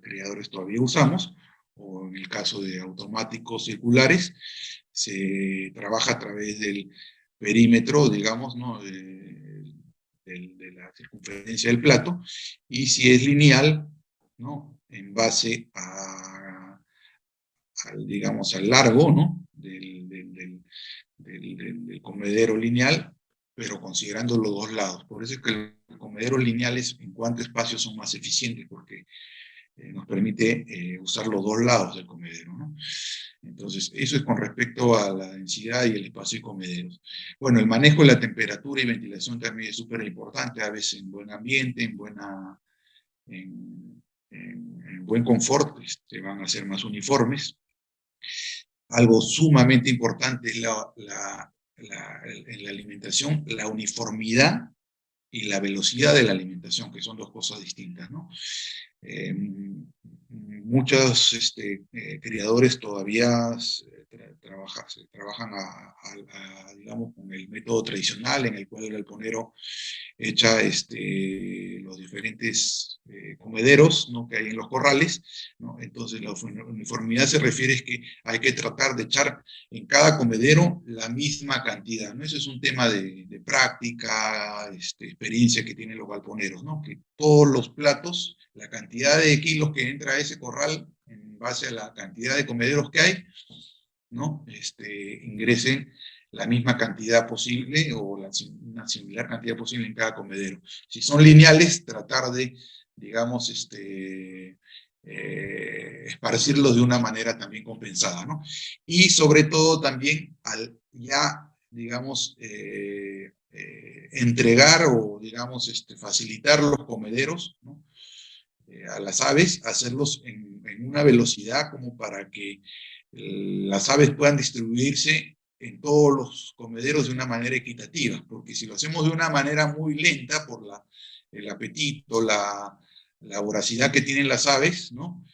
criadores todavía usamos, o en el caso de automáticos circulares, se trabaja a través del perímetro, digamos, ¿no?, de la circunferencia del plato, y si es lineal, ¿no?, en base digamos, al largo, ¿no?, del comedero lineal, pero considerando los dos lados. Por eso es que los comederos lineales en cuanto a espacio son más eficientes, porque nos permite usar los dos lados del comedero, ¿no? Entonces, eso es con respecto a la densidad y el espacio de comederos. Bueno, el manejo de la temperatura y ventilación también es súper importante, a veces en buen ambiente, en buen confort, van a ser más uniformes. Algo sumamente importante es en la alimentación, la uniformidad y la velocidad de la alimentación, que son dos cosas distintas, ¿no? Muchos criadores todavía trabajan digamos, con el método tradicional, en el cual el galponero echa los diferentes comederos, ¿no?, que hay en los corrales, ¿no? Entonces la uniformidad se refiere a que hay que tratar de echar en cada comedero la misma cantidad, ¿no? Eso es un tema de práctica, experiencia que tienen los galponeros, ¿no?, que todos los platos, la cantidad de kilos que entra a ese corral en base a la cantidad de comederos que hay, ¿no?, ingresen la misma cantidad posible o una similar cantidad posible en cada comedero. Si son lineales, tratar de, digamos, esparcirlos de una manera también compensada, ¿no? Y sobre todo también al ya, digamos, entregar o, digamos, facilitar los comederos, ¿no?, a las aves, hacerlos en una velocidad como para que las aves puedan distribuirse en todos los comederos de una manera equitativa, porque si lo hacemos de una manera muy lenta por el apetito, la voracidad que tienen las aves, ¿no?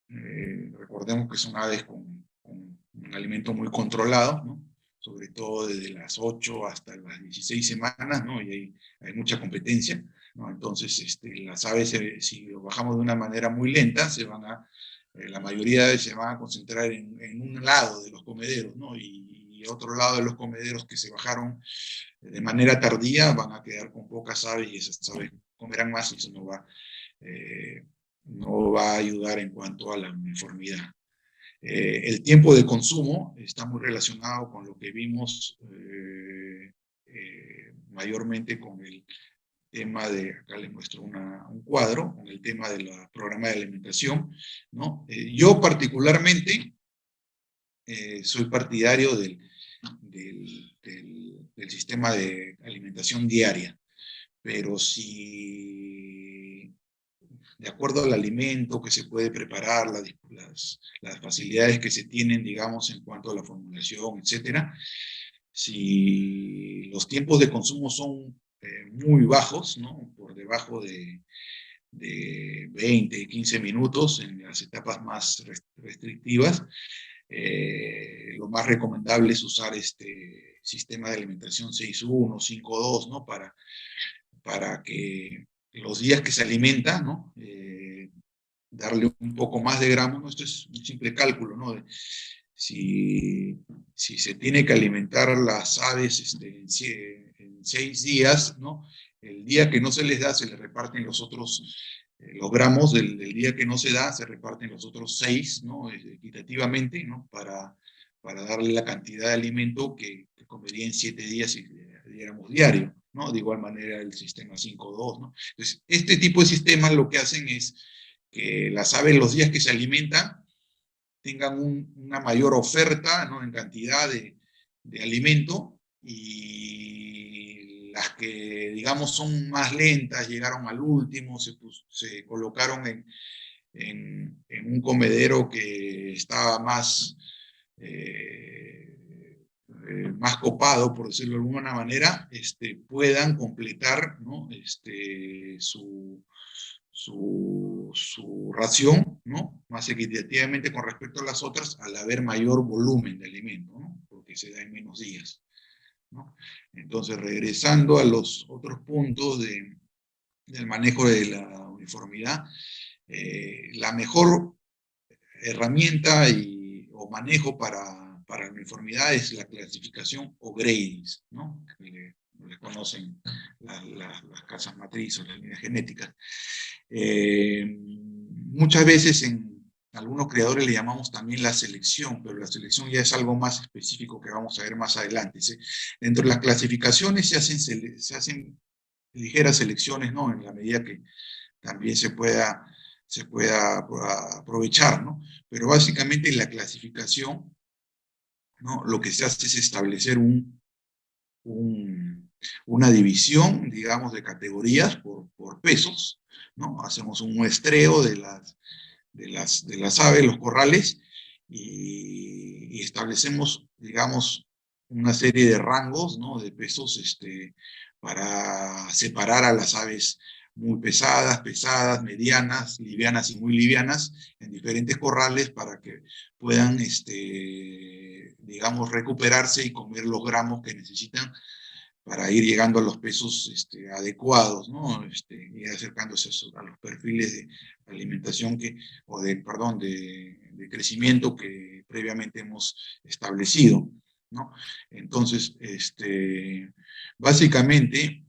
Recordemos que son aves con un alimento muy controlado, ¿no?, sobre todo desde las 8 hasta las 16 semanas, ¿no?, y hay mucha competencia, ¿no? Entonces, las aves, si lo bajamos de una manera muy lenta, la mayoría de se van a concentrar en un lado de los comederos, ¿no?, y otro lado de los comederos que se bajaron de manera tardía van a quedar con pocas aves y esas aves comerán más y eso no va a ayudar en cuanto a la uniformidad. El tiempo de consumo está muy relacionado con lo que vimos mayormente con el tema acá les muestro un cuadro, con el tema del programa de alimentación, ¿no? Yo particularmente soy partidario del sistema de alimentación diaria, pero si de acuerdo al alimento que se puede preparar, las facilidades que se tienen, digamos, en cuanto a la formulación, etcétera, si los tiempos de consumo son muy bajos, ¿no? Por debajo de 20, 15 minutos en las etapas más restrictivas. Lo más recomendable es usar este sistema de alimentación 6-1, 5-2, ¿no? Para que los días que se alimenta, ¿no? Darle un poco más de gramos, ¿no? Esto es un simple cálculo, ¿no? Si se tiene que alimentar las aves en 6 días, ¿no? El día que no se les da, se les reparten los otros, los gramos del día que no se da, se reparten los otros 6, ¿no? Equitativamente, ¿no? Para darle la cantidad de alimento que comería en 7 días si le diéramos diario, ¿no? De igual manera el sistema 5-2, ¿no? Entonces, este tipo de sistemas lo que hacen es que las aves los días que se alimentan tengan una mayor oferta, ¿no? En cantidad de alimento, y las que, digamos, son más lentas, llegaron al último, se colocaron en un comedero que estaba más, más copado, por decirlo de alguna manera, puedan completar, ¿no? Su ración, ¿no? Más equitativamente con respecto a las otras, al haber mayor volumen de alimento, ¿no? Porque se da en menos días, ¿no? Entonces, regresando a los otros puntos del manejo de la uniformidad, la mejor herramienta o manejo para la uniformidad es la clasificación o gradings, ¿no? Que le conocen las casas matrices, las líneas genéticas. Muchas veces en algunos creadores le llamamos también la selección, pero la selección ya es algo más específico que vamos a ver más adelante. Dentro de las clasificaciones se hacen ligeras selecciones, ¿no? En la medida que también se pueda aprovechar, ¿no? Pero básicamente en la clasificación, ¿no? Lo que se hace es establecer una división, digamos, de categorías por pesos, ¿no? Hacemos un muestreo de las aves, los corrales, y establecemos, digamos, una serie de rangos, ¿no? De pesos, para separar a las aves muy pesadas, medianas, livianas y muy livianas, en diferentes corrales para que puedan, digamos, recuperarse y comer los gramos que necesitan para ir llegando a los pesos adecuados, ¿no? Y acercándose a los perfiles de alimentación de crecimiento que previamente hemos establecido, ¿no? Entonces, básicamente,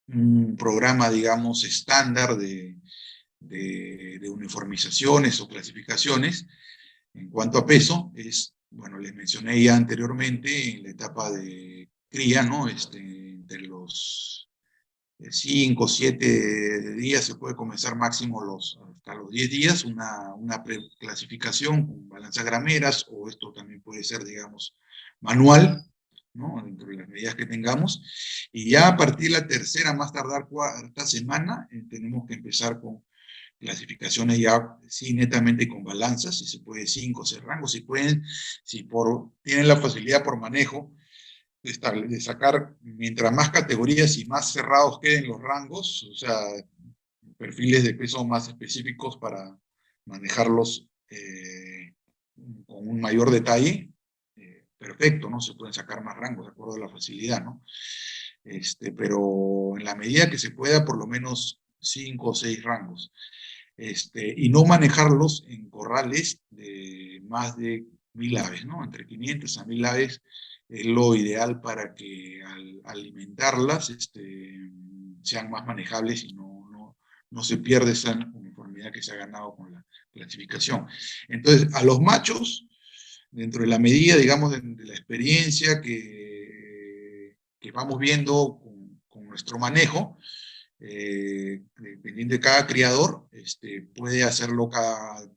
un programa, digamos, estándar de uniformizaciones o clasificaciones en cuanto a peso es, bueno, les mencioné ya anteriormente, en la etapa de cría, ¿no? Entre los 5 o 7 días se puede comenzar máximo hasta los 10 días, una preclasificación con balanza grameras, o esto también puede ser, digamos, manual, ¿no? Dentro de las medidas que tengamos. Y ya a partir de la tercera, más tardar cuarta semana, tenemos que empezar con clasificaciones ya, sí, netamente con balanzas, si se puede 5 o 6 rangos, si tienen la facilidad por manejo de sacar, mientras más categorías y más cerrados queden los rangos, o sea, perfiles de peso más específicos para manejarlos con un mayor detalle, perfecto, ¿no? Se pueden sacar más rangos de acuerdo a la facilidad, ¿no? Pero en la medida que se pueda, por lo menos 5 o 6 rangos. Y no manejarlos en corrales de más de 1000 aves, ¿no? Entre 500 a 1000 aves es lo ideal para que al alimentarlas sean más manejables y no se pierda esa uniformidad que se ha ganado con la clasificación. Entonces, a los machos, dentro de la medida, digamos, de la experiencia que vamos viendo con nuestro manejo, dependiendo de cada criador, puede hacerlo cada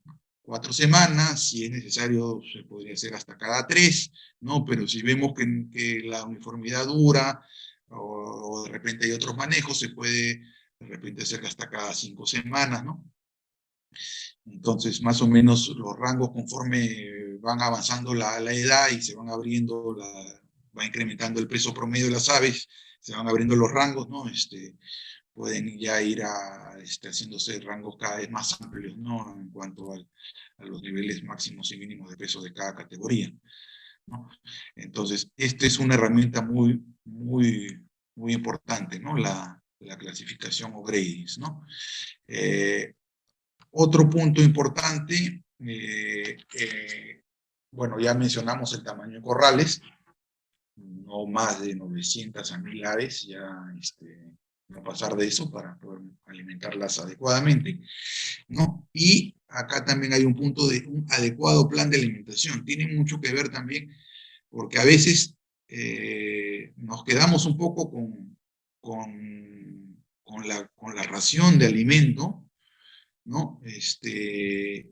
4 semanas, si es necesario se podría hacer hasta cada 3, ¿no? Pero si vemos que la uniformidad dura, o de repente hay otros manejos, se puede de repente hacer hasta cada 5 semanas, ¿no? Entonces, más o menos los rangos, conforme van avanzando la edad y se van abriendo va incrementando el peso promedio de las aves, se van abriendo los rangos, ¿no? Pueden ya ir haciéndose rangos cada vez más amplios, ¿no? En cuanto a los niveles máximos y mínimos de peso de cada categoría, ¿no? Entonces, esta es una herramienta muy, muy, muy importante, ¿no? La clasificación o gradings, ¿no? Otro punto importante, bueno, ya mencionamos el tamaño de corrales, no más de 900 a 1000 aves, ya no pasar de eso para poder alimentarlas adecuadamente, ¿no? Y acá también hay un punto de un adecuado plan de alimentación. Tiene mucho que ver también, porque a veces nos quedamos un poco con la ración de alimento, ¿no?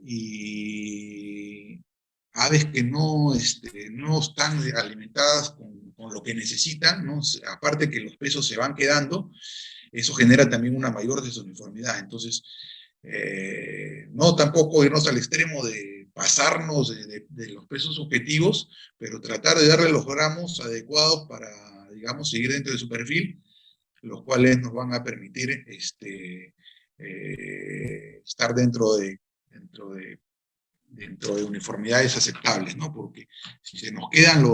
Y aves que no están alimentadas con lo que necesitan, ¿no? Aparte que los pesos se van quedando, eso genera también una mayor desuniformidad. Entonces, no tampoco irnos al extremo de pasarnos de los pesos objetivos, pero tratar de darle los gramos adecuados para, digamos, seguir dentro de su perfil, los cuales nos van a permitir estar dentro de uniformidades aceptables, ¿no? Porque si se nos quedan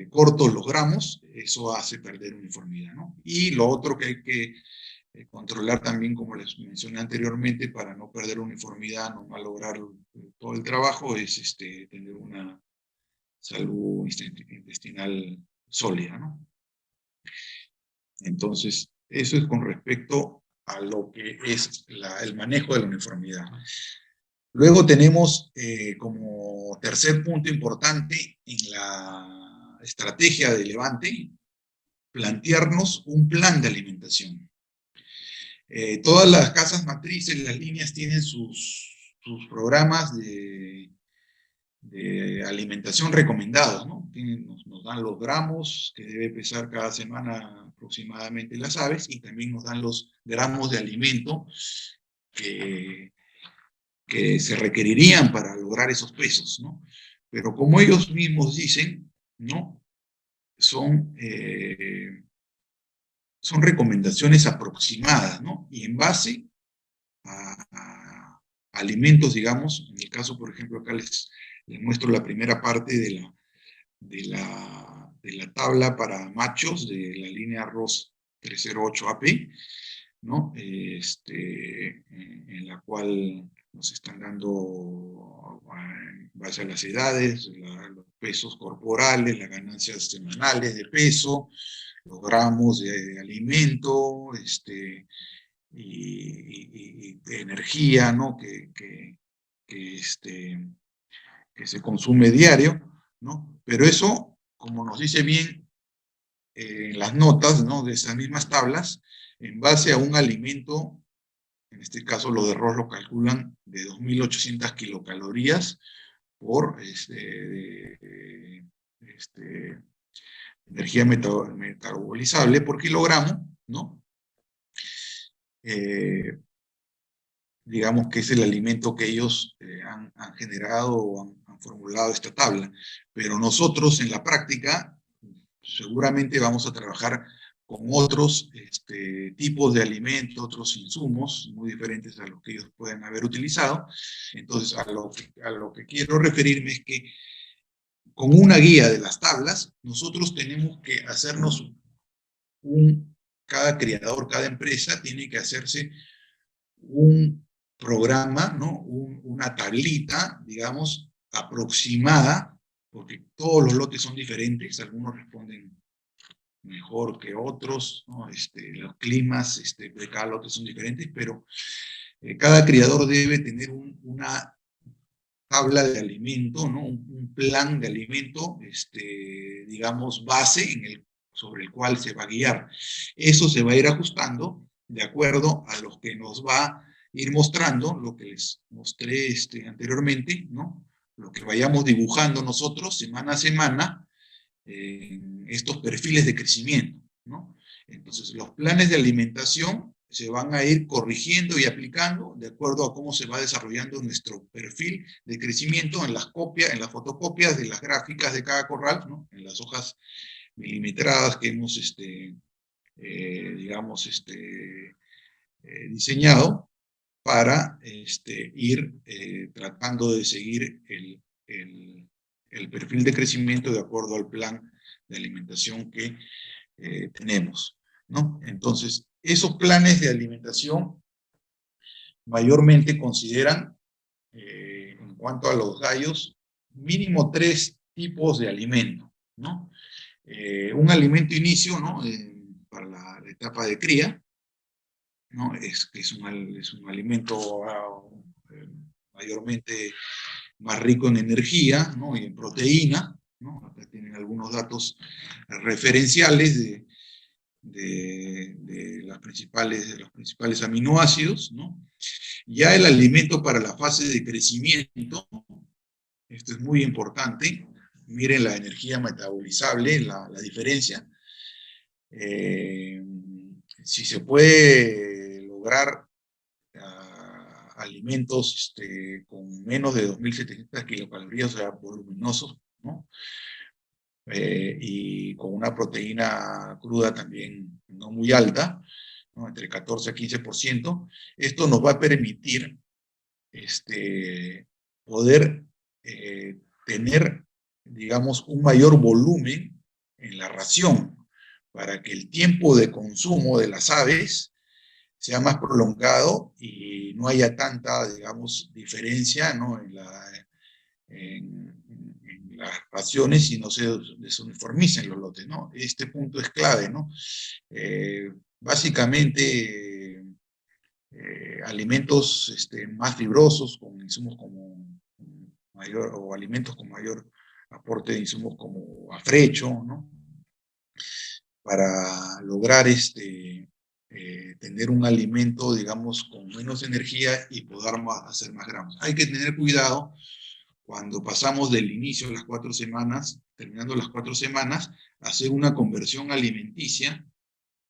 cortos los gramos, eso hace perder uniformidad, ¿no? Y lo otro que hay que controlar también, como les mencioné anteriormente, para no perder uniformidad, no malograr todo el trabajo, es tener una salud intestinal sólida, ¿no? Entonces, eso es con respecto a lo que es el manejo de la uniformidad. Luego tenemos como tercer punto importante en la estrategia de Levante, plantearnos un plan de alimentación. Todas las casas matrices, las líneas tienen sus programas de alimentación recomendados, ¿no? Nos dan los gramos que debe pesar cada semana aproximadamente las aves, y también nos dan los gramos de alimento que se requerirían para lograr esos pesos, ¿no? Pero como ellos mismos dicen, ¿no? Son recomendaciones aproximadas, ¿no? Y en base a alimentos, digamos, en el caso, por ejemplo, acá les muestro la primera parte de la tabla para machos de la línea ROS 308AP, ¿no? En la cual nos están dando, en base a las edades, los pesos corporales, las ganancias semanales de peso, los gramos de alimento, y de energía, ¿no? que se consume diario, ¿no? Pero eso, como nos dice bien en las notas, ¿no? De esas mismas tablas, en base a un alimento, en este caso lo de arroz lo calculan de 2.800 kilocalorías por energía metabolizable por kilogramo, ¿no? Digamos que es el alimento que ellos han generado o han formulado esta tabla. Pero nosotros en la práctica seguramente vamos a trabajar con otros tipos de alimentos, otros insumos muy diferentes a los que ellos pueden haber utilizado. Entonces, a lo que quiero referirme es que con una guía de las tablas, nosotros tenemos que hacernos cada criador, cada empresa tiene que hacerse un programa, ¿no? Una tablita, digamos, aproximada, porque todos los lotes son diferentes, algunos responden mejor que otros, ¿no? Los climas de cada lote son diferentes, pero cada criador debe tener una tabla de alimento, ¿no? Un plan de alimento, digamos, base sobre el cual se va a guiar. Eso se va a ir ajustando de acuerdo a lo que nos va a ir mostrando, lo que les mostré anteriormente, ¿no? Lo que vayamos dibujando nosotros semana a semana, estos perfiles de crecimiento, ¿no? Entonces, los planes de alimentación se van a ir corrigiendo y aplicando de acuerdo a cómo se va desarrollando nuestro perfil de crecimiento en las copias, en las fotocopias de las gráficas de cada corral, ¿no? En las hojas milimetradas que hemos, digamos, diseñado para ir tratando de seguir el perfil de crecimiento de acuerdo al plan de alimentación que tenemos, ¿no? Entonces, esos planes de alimentación mayormente consideran, en cuanto a los gallos, mínimo 3 tipos de alimento, ¿no? Un alimento inicio, ¿no? Para la etapa de cría, ¿no? Es un alimento mayormente más rico en energía, ¿no? Y en proteína, ¿no? Acá tienen algunos datos referenciales de los principales aminoácidos, ¿no? Ya el alimento para la fase de crecimiento, esto es muy importante, miren la energía metabolizable, la diferencia. Si se puede lograr alimentos con menos de 2.700 kilocalorías, o sea, voluminosos, ¿no? Y con una proteína cruda también no muy alta, ¿no? Entre 14 a 15%, esto nos va a permitir poder tener, digamos, un mayor volumen en la ración para que el tiempo de consumo de las aves sea más prolongado y no haya tanta, digamos, diferencia, ¿no? En las raciones y no se desuniformicen los lotes, ¿no? Este punto es clave, ¿no? Básicamente, alimentos más fibrosos, con insumos como mayor, o alimentos con mayor aporte de insumos como afrecho, ¿no? Para lograr tener un alimento, digamos, con menos energía y poder hacer más gramos. Hay que tener cuidado cuando pasamos del inicio de las 4 semanas, terminando las 4 semanas, hacer una conversión alimenticia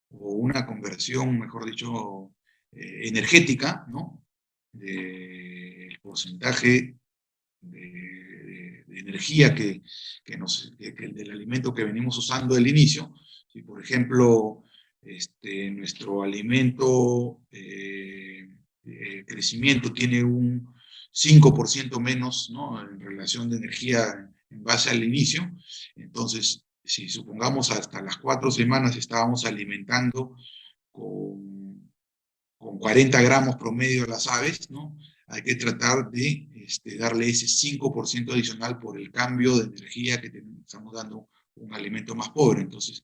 o una conversión, mejor dicho, energética, ¿no? Del porcentaje de energía del alimento que venimos usando al inicio. Si, por ejemplo, nuestro alimento crecimiento tiene un 5% menos, ¿no? En relación de energía en base al inicio, entonces, si supongamos hasta las 4 semanas estábamos alimentando con 40 gramos promedio a las aves, ¿no? Hay que tratar de darle ese 5% adicional por el cambio de energía que estamos dando un alimento más pobre. Entonces,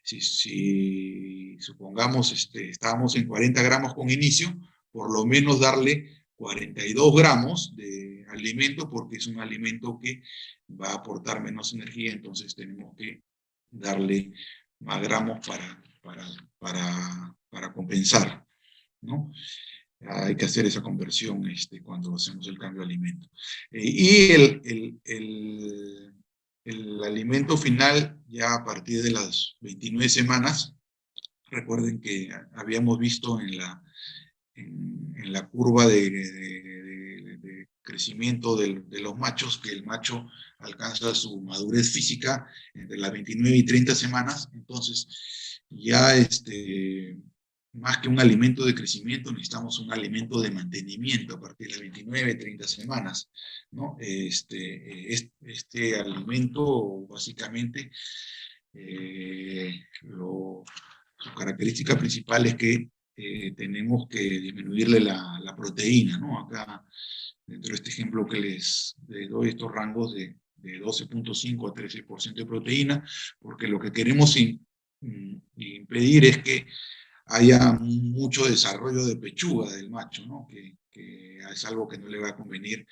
si supongamos estábamos en 40 gramos con inicio, por lo menos darle 42 gramos de alimento, porque es un alimento que va a aportar menos energía, entonces tenemos que darle más gramos para compensar, ¿no? Hay que hacer esa conversión cuando hacemos el cambio de alimento. Y el alimento final, ya a partir de las 29 semanas, recuerden que habíamos visto en la curva de crecimiento de los machos, que el macho alcanza su madurez física entre las 29 y 30 semanas, entonces ya más que un alimento de crecimiento, necesitamos un alimento de mantenimiento a partir de las 29, 30 semanas, ¿no? Este alimento, básicamente, su característica principal es que tenemos que disminuirle la proteína, ¿no? Acá, dentro de este ejemplo que les doy, estos rangos de 12.5 a 13% de proteína, porque lo que queremos impedir es que haya mucho desarrollo de pechuga del macho, ¿no? Que es algo que no le va a convenir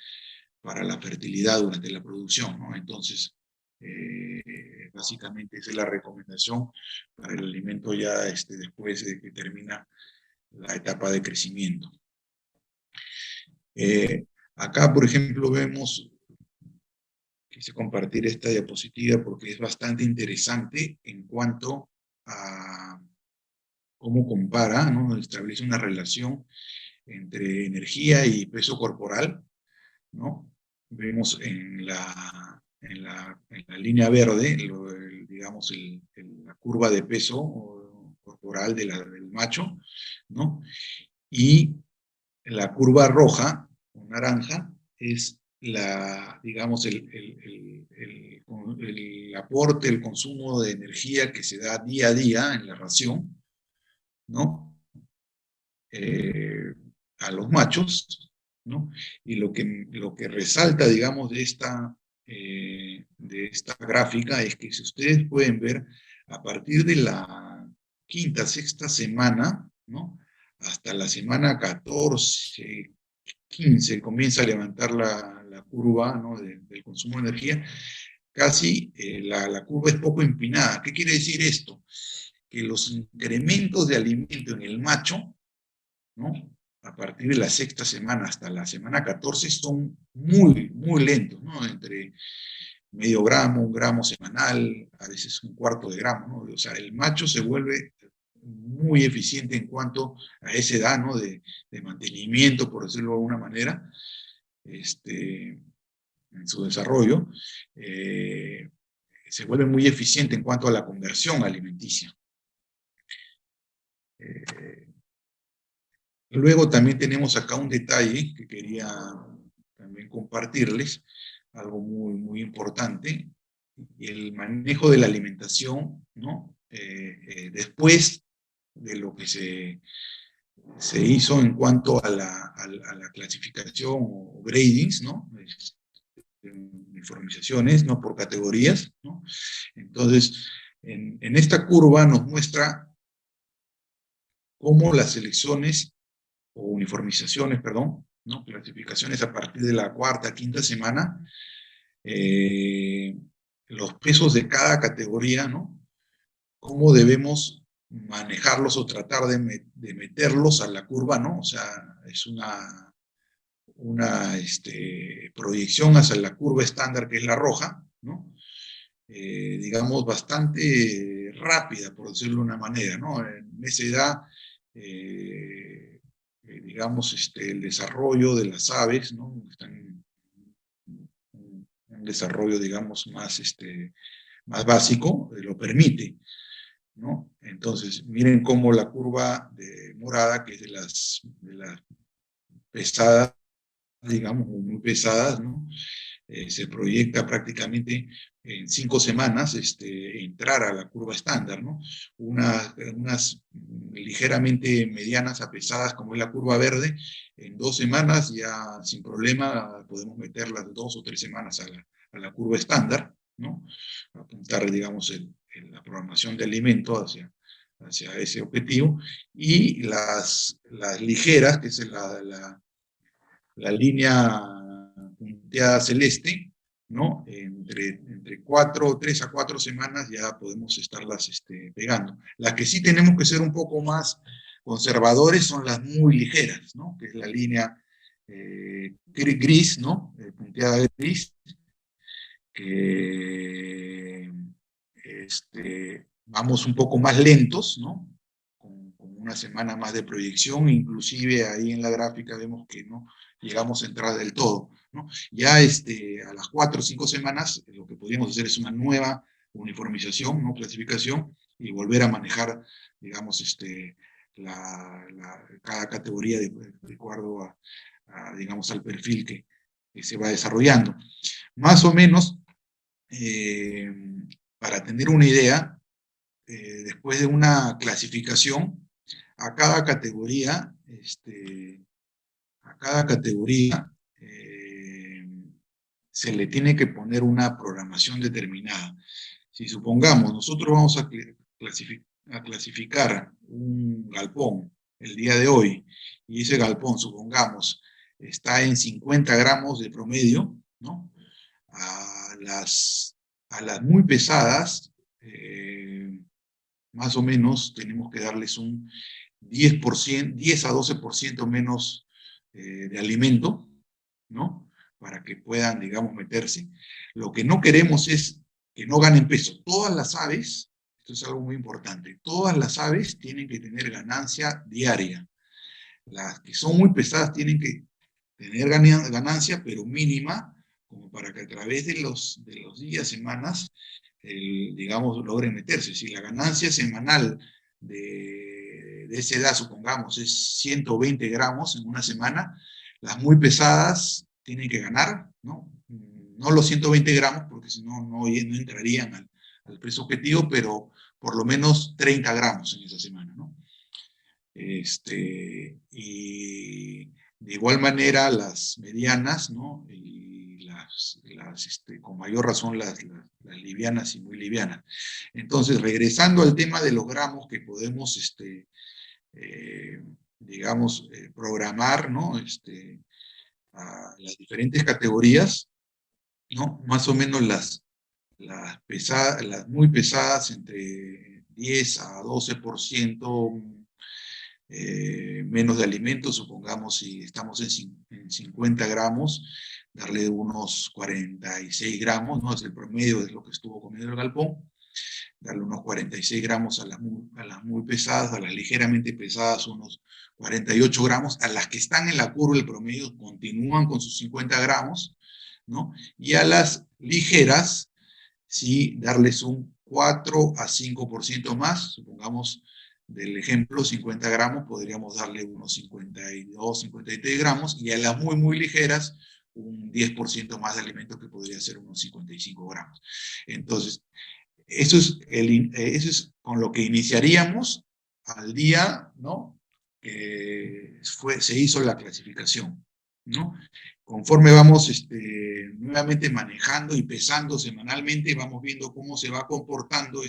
para la fertilidad durante la producción, ¿no? Entonces, básicamente esa es la recomendación para el alimento ya después de que termina la etapa de crecimiento. Acá, por ejemplo, vemos, quise compartir esta diapositiva porque es bastante interesante en cuanto a cómo compara, ¿no? Establece una relación entre energía y peso corporal, ¿no? Vemos en la línea verde, digamos, la curva de peso corporal del macho, ¿no? Y la curva roja o naranja es digamos, el aporte, el consumo de energía que se da día a día en la ración, ¿no? A los machos, ¿no? Y lo que resalta, digamos, de esta gráfica es que si ustedes pueden ver, a partir de la quinta, sexta semana, ¿no? Hasta la semana 14, 15, comienza a levantar la curva, ¿no? del consumo de energía, casi la curva es poco empinada. ¿Qué quiere decir esto? Que los incrementos de alimento en el macho, ¿no? A partir de la sexta semana hasta la semana 14 son muy, muy lentos, ¿no? Entre medio gramo, 1 gramo semanal, a veces 1/4 de gramo, ¿no? O sea, el macho se vuelve muy eficiente en cuanto a esa edad, ¿no? De mantenimiento, por decirlo de alguna manera, en su desarrollo, se vuelve muy eficiente en cuanto a la conversión alimenticia. Luego también tenemos acá un detalle que quería también compartirles, algo muy, muy importante, el manejo de la alimentación, ¿no? Después de lo que se hizo en cuanto a la clasificación o gradings, ¿no? Uniformizaciones, ¿no? Por categorías, ¿no? Entonces, en esta curva nos muestra cómo las selecciones o uniformizaciones, perdón, ¿no? Clasificaciones a partir de la cuarta, quinta semana, los pesos de cada categoría, ¿no? Cómo debemos manejarlos o tratar de meterlos a la curva, ¿no? O sea, es una proyección hacia la curva estándar, que es la roja, ¿no? Digamos, bastante rápida, por decirlo de una manera, ¿no? En esa edad, digamos, el desarrollo de las aves, ¿no? Están en un desarrollo, digamos, más básico, lo permite, ¿no? Entonces, miren cómo la curva de morada, que es de las pesadas, digamos, muy pesadas, ¿no? Se proyecta prácticamente en 5 semanas entrar a la curva estándar, ¿no? Unas ligeramente medianas a pesadas, como es la curva verde, en 2 semanas ya sin problema podemos meterlas 2 o 3 semanas a la curva estándar, ¿no? Apuntar, digamos, la programación de alimento hacia ese objetivo, y las ligeras, que es la línea punteada celeste, ¿no? Entre 3 a 4 semanas ya podemos estarlas pegando. Las que sí tenemos que ser un poco más conservadores son las muy ligeras, ¿no? Que es la línea gris, ¿no? Punteada gris, que vamos un poco más lentos, ¿no? Con una semana más de proyección, inclusive ahí en la gráfica vemos que no llegamos a entrar del todo, ¿no? Ya a las 4 o 5 semanas lo que podríamos hacer es una nueva uniformización, ¿no? Clasificación, y volver a manejar, digamos, cada categoría de acuerdo digamos, al perfil que se va desarrollando. Más o menos, para tener una idea, después de una clasificación, a cada categoría, se le tiene que poner una programación determinada. Si supongamos, nosotros vamos a clasificar un galpón el día de hoy, y ese galpón, supongamos, está en 50 gramos de promedio, ¿no? A las muy pesadas, más o menos tenemos que darles un 10%, 10 a 12% menos de alimento, ¿no? Para que puedan, digamos, meterse. Lo que no queremos es que no ganen peso. Todas las aves, esto es algo muy importante, todas las aves tienen que tener ganancia diaria. Las que son muy pesadas tienen que tener ganancia, pero mínima, como para que a través de los días, semanas, digamos, logren meterse. Si la ganancia semanal de esa edad, supongamos, es 120 gramos en una semana, las muy pesadas tienen que ganar, ¿no? No los 120 gramos, porque si no, no entrarían al peso objetivo, pero por lo menos 30 gramos en esa semana, ¿no? Y de igual manera las medianas, ¿no? Y con mayor razón las livianas y muy livianas. Entonces, regresando al tema de los gramos que podemos, digamos, programar, ¿no? A las diferentes categorías, ¿no? Más o menos las muy pesadas, entre 10 a 12% menos de alimentos, supongamos si estamos en 50 gramos, darle unos 46 gramos, ¿no? Es el promedio de lo que estuvo comiendo el galpón, darle unos 46 gramos a las muy pesadas, a las ligeramente pesadas unos 48 gramos, a las que están en la curva del promedio continúan con sus 50 gramos, ¿no? Y a las ligeras, sí, darles un 4 a 5% más, supongamos del ejemplo, 50 gramos, podríamos darle unos 52, 53 gramos, y a las muy, muy ligeras, un 10% más de alimento, que podría ser unos 55 gramos. Entonces, eso es con lo que iniciaríamos al día, ¿no? Que se hizo la clasificación, ¿no? Conforme vamos nuevamente manejando y pesando semanalmente, vamos viendo cómo se va comportando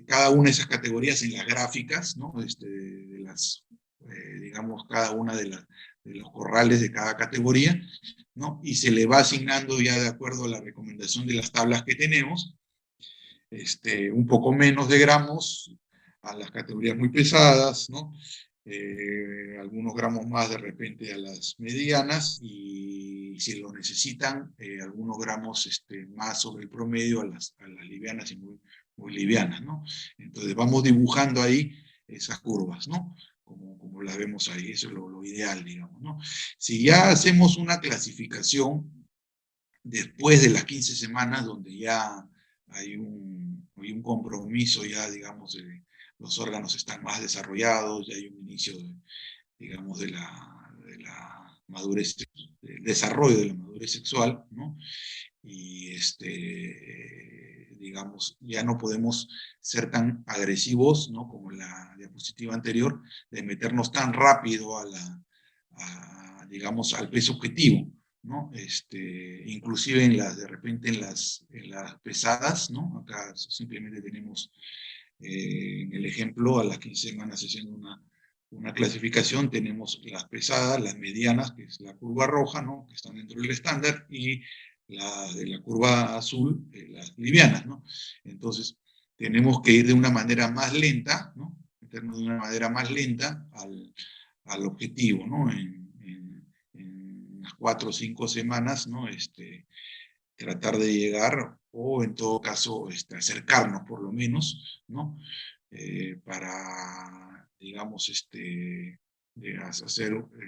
cada una de esas categorías en las gráficas, ¿no? Digamos, cada una de los corrales de cada categoría, ¿no? Y se le va asignando ya de acuerdo a la recomendación de las tablas que tenemos, un poco menos de gramos a las categorías muy pesadas, ¿no? Algunos gramos más de repente a las medianas, y si lo necesitan, algunos gramos más sobre el promedio a las livianas y muy, muy livianas, ¿no? Entonces vamos dibujando ahí esas curvas, ¿no? Como las vemos ahí, eso es lo ideal, digamos, ¿no? Si ya hacemos una clasificación después de las 15 semanas, donde ya hay un compromiso, ya digamos, los órganos están más desarrollados, ya hay un inicio, digamos, de la madurez, del desarrollo de la madurez sexual, ¿no? Y digamos, ya no podemos ser tan agresivos, ¿no? Como en la diapositiva anterior, de meternos tan rápido digamos, al peso objetivo, ¿no? Inclusive de repente en las pesadas, ¿no? Acá simplemente tenemos en el ejemplo, a las 15 semanas haciendo una clasificación, tenemos las pesadas, las medianas, que es la curva roja, ¿no? Que están dentro del estándar, y de la curva azul, las livianas, ¿no? Entonces, tenemos que ir de una manera más lenta, ¿no? Meternos de una manera más lenta al objetivo, ¿no? En unas 4 o 5 semanas, ¿no? Tratar de llegar, o en todo caso, acercarnos por lo menos, ¿no? Para, digamos,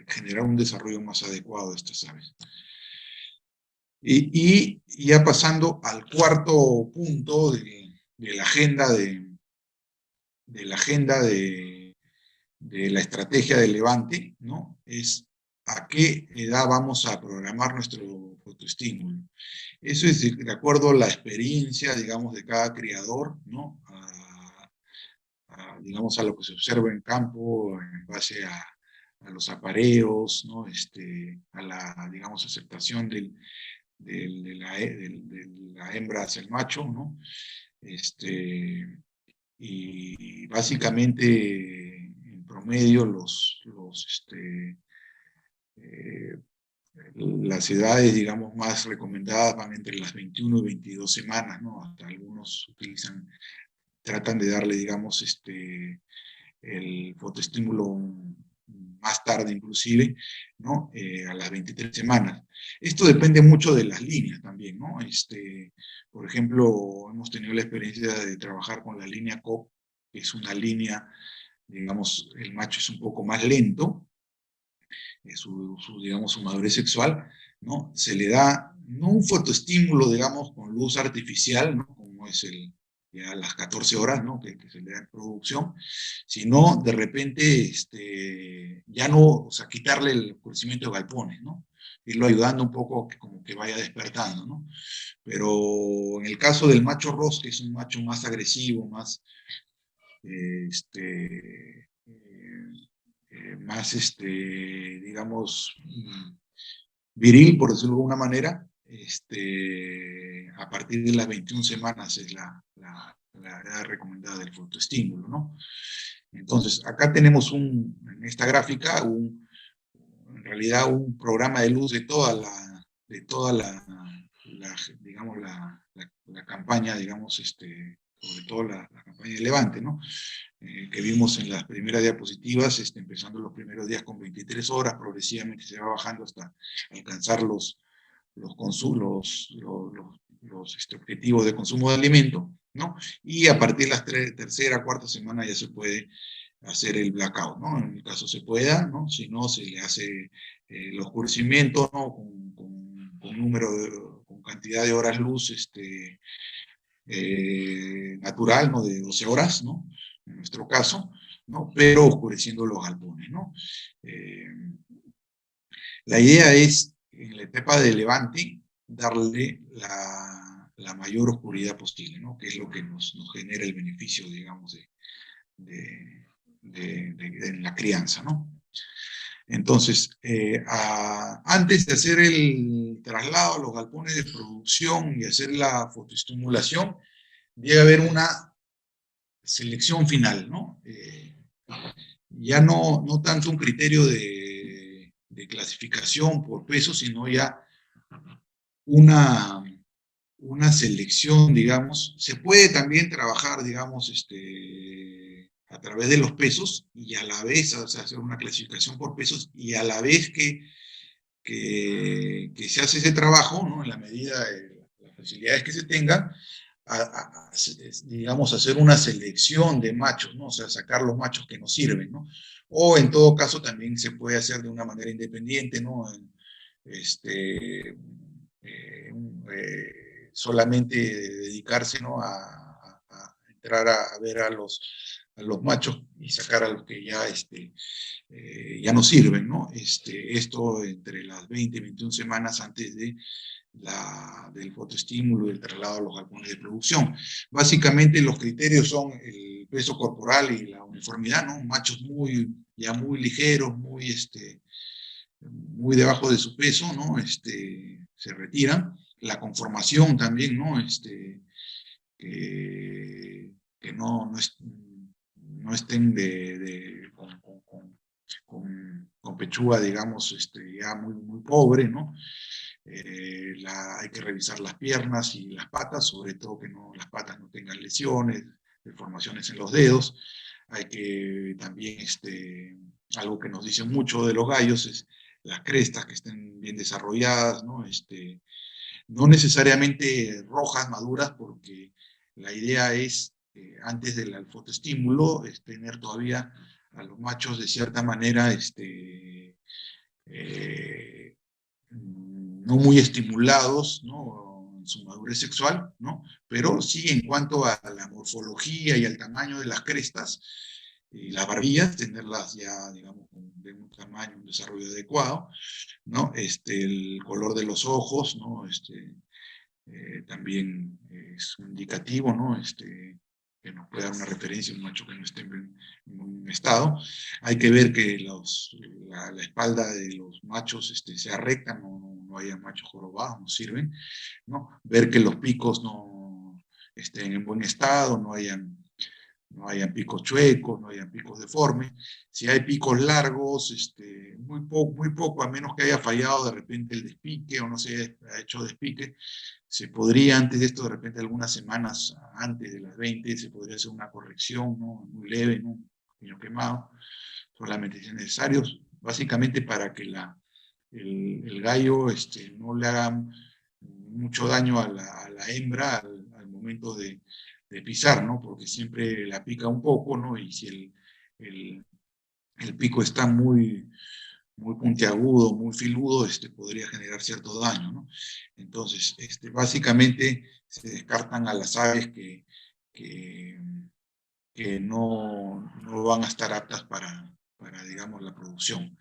generar un desarrollo más adecuado de estas aves. Y ya pasando al cuarto punto de la agenda de la estrategia de Levante, ¿no? Es a qué edad vamos a programar nuestro fotoestímulo. Eso es de acuerdo a la experiencia, digamos, de cada criador, ¿no? Digamos, a lo que se observa en campo, en base a los apareos, ¿no? A la, digamos, aceptación de la hembra hacia el macho, ¿no? Y básicamente, en promedio, las edades, digamos, más recomendadas van entre las 21 y 22 semanas, ¿no? Hasta algunos tratan de darle, digamos, el fotoestímulo más tarde inclusive, ¿no? A las 23 semanas. Esto depende mucho de las líneas también, ¿no? Por ejemplo, hemos tenido la experiencia de trabajar con la línea COP, que es una línea, digamos, el macho es un poco más lento, digamos, su madurez sexual, ¿no? Se le da, no un fotoestímulo, digamos, con luz artificial, ¿no? Como es ya las 14 horas, ¿no? Que se le da en producción, sino de repente, ya no, o sea, quitarle el oscurecimiento de galpones, ¿no? Irlo ayudando un poco como que vaya despertando, ¿no? Pero en el caso del macho Ross, que es un macho más agresivo, más, más, digamos, viril, por decirlo de alguna manera, a partir de las 21 semanas es la edad recomendada del fotoestímulo, ¿no? Entonces, acá tenemos en esta gráfica, en realidad un programa de luz de toda digamos, la campaña, digamos, sobre todo la campaña de Levante, ¿no? Que vimos en las primeras diapositivas, empezando los primeros días con 23 horas, progresivamente se va bajando hasta alcanzar los objetivos de consumo de alimento, ¿no? Y a partir de la tercera, cuarta semana ya se puede hacer el blackout, ¿no? En el caso se pueda, ¿no? Si no, se le hace el oscurecimiento, ¿no? Con cantidad de horas luz natural, ¿no? De 12 horas, ¿no? En nuestro caso, ¿no? Pero oscureciendo los galpones, ¿no? La idea es, en la etapa de levante, darle la mayor oscuridad posible, ¿no? Que es lo que nos genera el beneficio, digamos, en la crianza, ¿no? Entonces, antes de hacer el traslado a los galpones de producción y hacer la fotoestimulación, debe haber una selección final, ¿no? Ya no tanto un criterio de clasificación por peso, sino ya una selección, digamos. Se puede también trabajar, digamos, a través de los pesos y a la vez, o sea, hacer una clasificación por pesos y a la vez que se hace ese trabajo, ¿no? En la medida de las facilidades que se tengan, digamos, hacer una selección de machos, ¿no? O sea, sacar los machos que nos sirven, ¿no? O en todo caso también se puede hacer de una manera independiente, ¿no? Solamente dedicarse, ¿no? A entrar a ver a los machos y sacar a los que ya, ya no sirven, ¿no? Esto entre las 20 y 21 semanas antes del fotoestímulo y el traslado a los galpones de producción. Básicamente los criterios son el peso corporal y la uniformidad, ¿no? Machos ya muy ligeros, muy debajo de su peso, ¿no? Se retiran. La conformación también, ¿no? Que no estén con pechuga, digamos, ya muy pobre, ¿no? Hay que revisar las piernas y las patas, sobre todo que las patas no tengan lesiones, deformaciones en los dedos. Hay que también, algo que nos dice mucho de los gallos es las crestas que estén bien desarrolladas, ¿no? No necesariamente rojas, maduras, porque la idea es, antes del fotoestímulo, tener todavía a los machos de cierta manera, no muy estimulados, ¿no? En su madurez sexual, ¿no? Pero sí en cuanto a la morfología y al tamaño de las crestas y las barbillas, tenerlas ya, digamos, de un tamaño, un desarrollo adecuado, ¿no? El color de los ojos, ¿no? También es un indicativo, ¿no? Que nos puede dar una referencia a un macho que no esté en un estado. Hay que ver que la espalda de los machos sea recta, no haya machos jorobados, no sirven, ¿no? Ver que los picos no estén en buen estado, no hayan picos chuecos, no hayan picos deformes. Si hay picos largos, muy poco, a menos que haya fallado de repente el despique o no se haya hecho despique, se podría antes de esto, de repente algunas semanas antes de las 20, se podría hacer una corrección, ¿no? Muy leve, ¿no? Un pequeño quemado, solamente si es necesario, básicamente para que el gallo no le haga mucho daño a la hembra al momento de pisar, ¿no? Porque siempre la pica un poco, ¿no? Y si el pico está muy puntiagudo, muy filudo, podría generar cierto daño, ¿no? Entonces, básicamente se descartan a las aves que, que no van a estar aptas para digamos, la producción.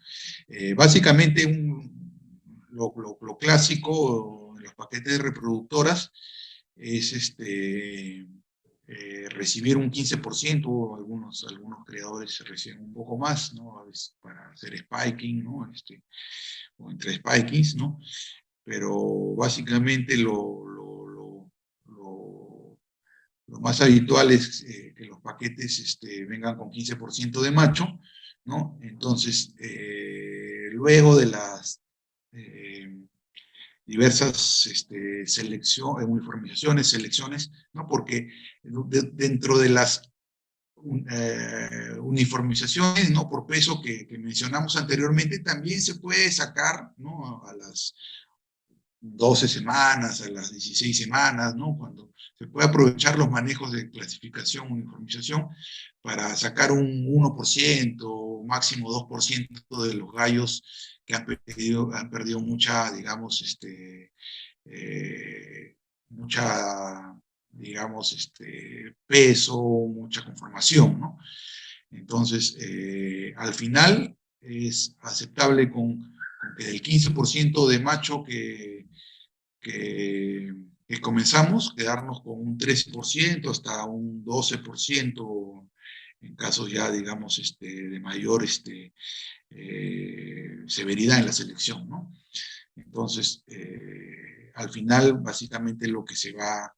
Básicamente, lo clásico en los paquetes de reproductoras es recibir un 15%, algunos creadores reciben un poco más, ¿no? A veces para hacer spiking, ¿no? O entre spikings, ¿no? Pero básicamente lo más habitual es que los paquetes vengan con 15% de macho, ¿no? Entonces, luego de las diversas uniformizaciones, selecciones, ¿no? Porque dentro de las uniformizaciones, ¿no? Por peso que mencionamos anteriormente, también se puede sacar, ¿no? A las 12 semanas, a las 16 semanas, ¿no? Cuando se puede aprovechar los manejos de clasificación, uniformización, para sacar un 1%, máximo 2% de los gallos que han perdido mucha, digamos, mucha, digamos, peso, mucha conformación, ¿no? Entonces, al final es aceptable con que del 15% de macho que comenzamos, quedarnos con un 13% hasta un 12% en casos ya, digamos, de mayor severidad en la selección, ¿no? Entonces, al final, básicamente lo que se va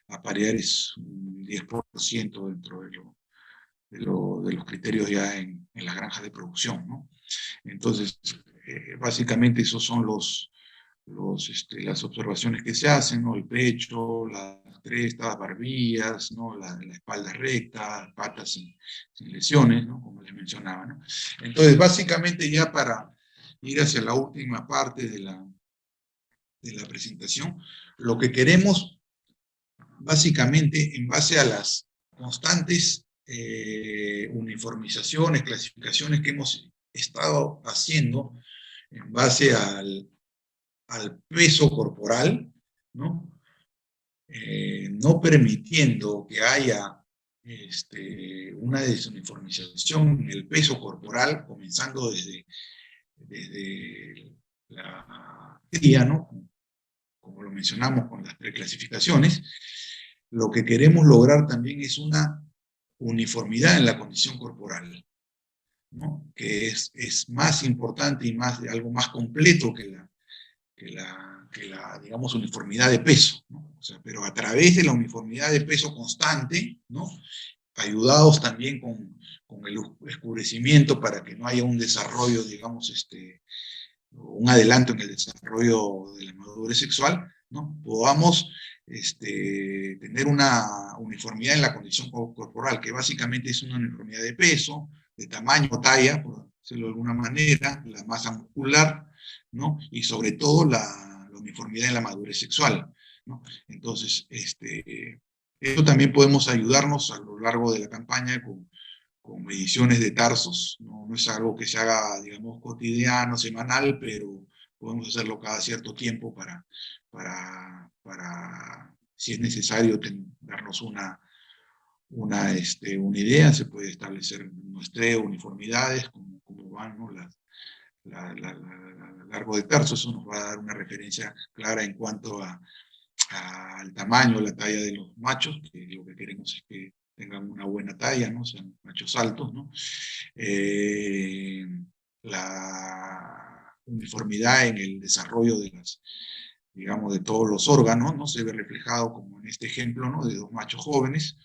a parear es un 10% dentro de los criterios ya en las granjas de producción, ¿no? Entonces, básicamente esos son las observaciones que se hacen, ¿no? El pecho, las crestas, barbillas, ¿no? La espalda recta, patas sin lesiones, ¿no? Como les mencionaba, ¿no? Entonces, básicamente ya para ir hacia la última parte de la presentación, lo que queremos, básicamente, en base a las constantes uniformizaciones, clasificaciones que hemos estado haciendo en base al peso corporal, ¿no? No permitiendo que haya una desuniformización en el peso corporal, comenzando desde la cría, ¿no? Como lo mencionamos con las preclasificaciones, lo que queremos lograr también es una uniformidad en la condición corporal, ¿no? Que es más importante y algo más completo que la, digamos, uniformidad de peso, ¿no? O sea, pero a través de la uniformidad de peso constante, ¿no? Ayudados también con el oscurecimiento para que no haya un desarrollo, digamos, un adelanto en el desarrollo de la madurez sexual, ¿no? Podamos tener una uniformidad en la condición corporal, que básicamente es una uniformidad de peso, de tamaño, talla, por decirlo de alguna manera, la masa muscular, ¿no? Y sobre todo la uniformidad en la madurez sexual, ¿no? Entonces, esto también podemos ayudarnos a lo largo de la campaña con mediciones de tarsos, ¿no? No es algo que se haga, digamos, cotidiano, semanal, pero podemos hacerlo cada cierto tiempo para si es necesario, darnos una idea, se puede establecer muestreo, uniformidades, como van, ¿no? Largo de tarso, eso nos va a dar una referencia clara en cuanto al tamaño, la talla de los machos, que lo que queremos es que tengan una buena talla, ¿no? Sean machos altos, ¿no? La uniformidad en el desarrollo digamos, de todos los órganos, ¿no? Se ve reflejado como en este ejemplo, ¿no? De dos machos jóvenes,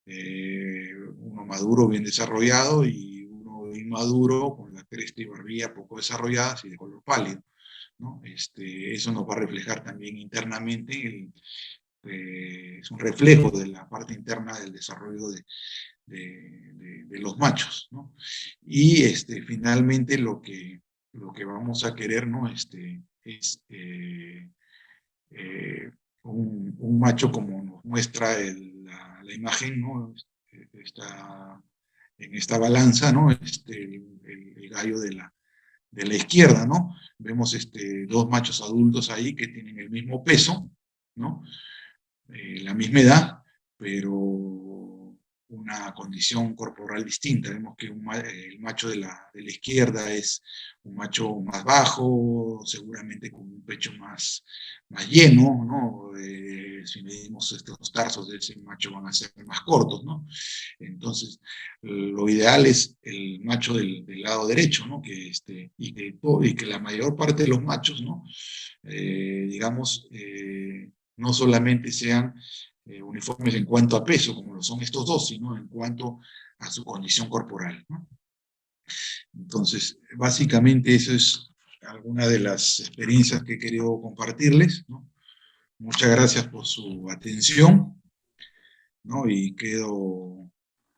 uno maduro, bien desarrollado, y uno inmaduro, con la cresta y barbilla poco desarrolladas y de color pálido, ¿no? Eso nos va a reflejar también internamente, es un reflejo de la parte interna del desarrollo de los machos, ¿no? Y finalmente lo que vamos a querer, ¿no? Es un macho como nos muestra la imagen, ¿no? Está en esta balanza, ¿no? El gallo de la izquierda, ¿no? Vemos dos machos adultos ahí que tienen el mismo peso, ¿no? La misma edad, pero una condición corporal distinta. Vemos que el macho de la izquierda es un macho más bajo, seguramente con un pecho más lleno, ¿no? Si medimos los tarsos de ese macho van a ser más cortos, ¿no? Entonces, lo ideal es el macho del lado derecho, ¿no? Y que la mayor parte de los machos, ¿no? Digamos, no solamente sean uniformes en cuanto a peso, como lo son estos dos, sino en cuanto a su condición corporal, ¿no? Entonces, básicamente eso es alguna de las experiencias que he querido compartirles, ¿no? Muchas gracias por su atención, ¿no? Y quedo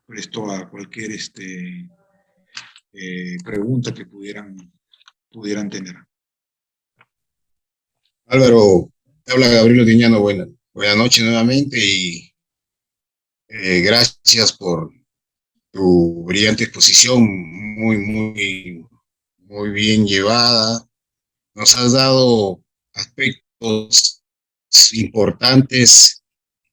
presto a cualquier pregunta que pudieran tener. Álvaro, te habla Gabriel Odiñano, buena noche nuevamente y gracias por tu brillante exposición, muy bien llevada. Nos has dado aspectos importantes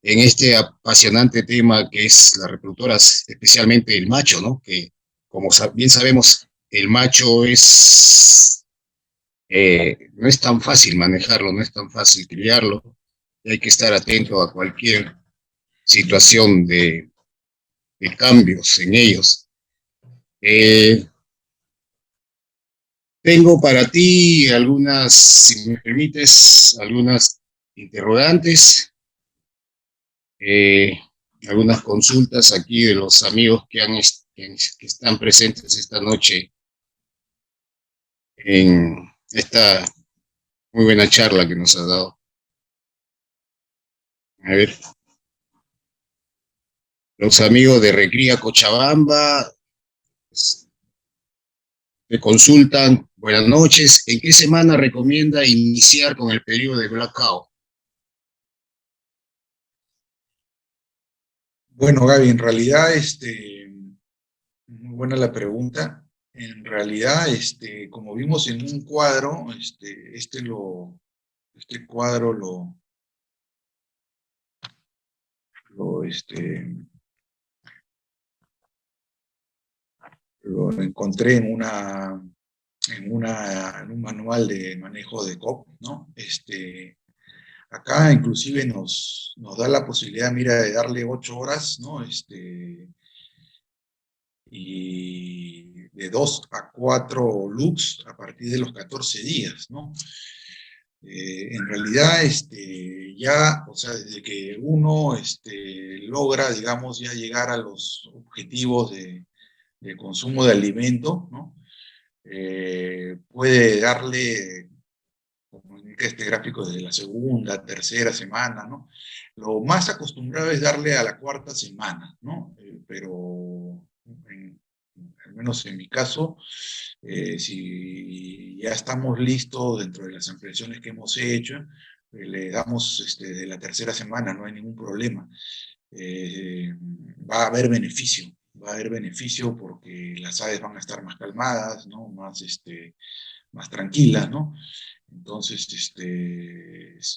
en este apasionante tema que es las reproductoras, especialmente el macho, ¿no? Que como bien sabemos, el macho no es tan fácil manejarlo, no es tan fácil criarlo, y hay que estar atento a cualquier situación de cambios en ellos. Tengo para ti algunas, si me permites, algunas interrogantes, eh, algunas consultas aquí de los amigos que están presentes esta noche en esta muy buena charla que nos has dado. A ver, los amigos de Recría Cochabamba pues, te consultan. Buenas noches. ¿En qué semana recomienda iniciar con el periodo de blackout? Bueno, Gaby, en realidad, muy buena la pregunta. En realidad, como vimos en un cuadro, este cuadro lo, lo encontré en un manual de manejo de COP, ¿no? Acá inclusive nos da la posibilidad, mira, de darle 8 horas, ¿no? Y de 2 a 4 looks a partir de los 14 días, ¿no? En realidad, ya, o sea, desde que uno logra, digamos, ya llegar a los objetivos de consumo de alimento, ¿no? Puede darle, como indica este gráfico, desde la segunda, tercera semana, ¿no? Lo más acostumbrado es darle a la cuarta semana, ¿no? Pero al menos en mi caso, si ya estamos listos dentro de las ampliaciones que hemos hecho, le damos de la tercera semana, no hay ningún problema. Va a haber beneficio porque las aves van a estar más calmadas, ¿no? Más tranquilas, ¿no? Entonces,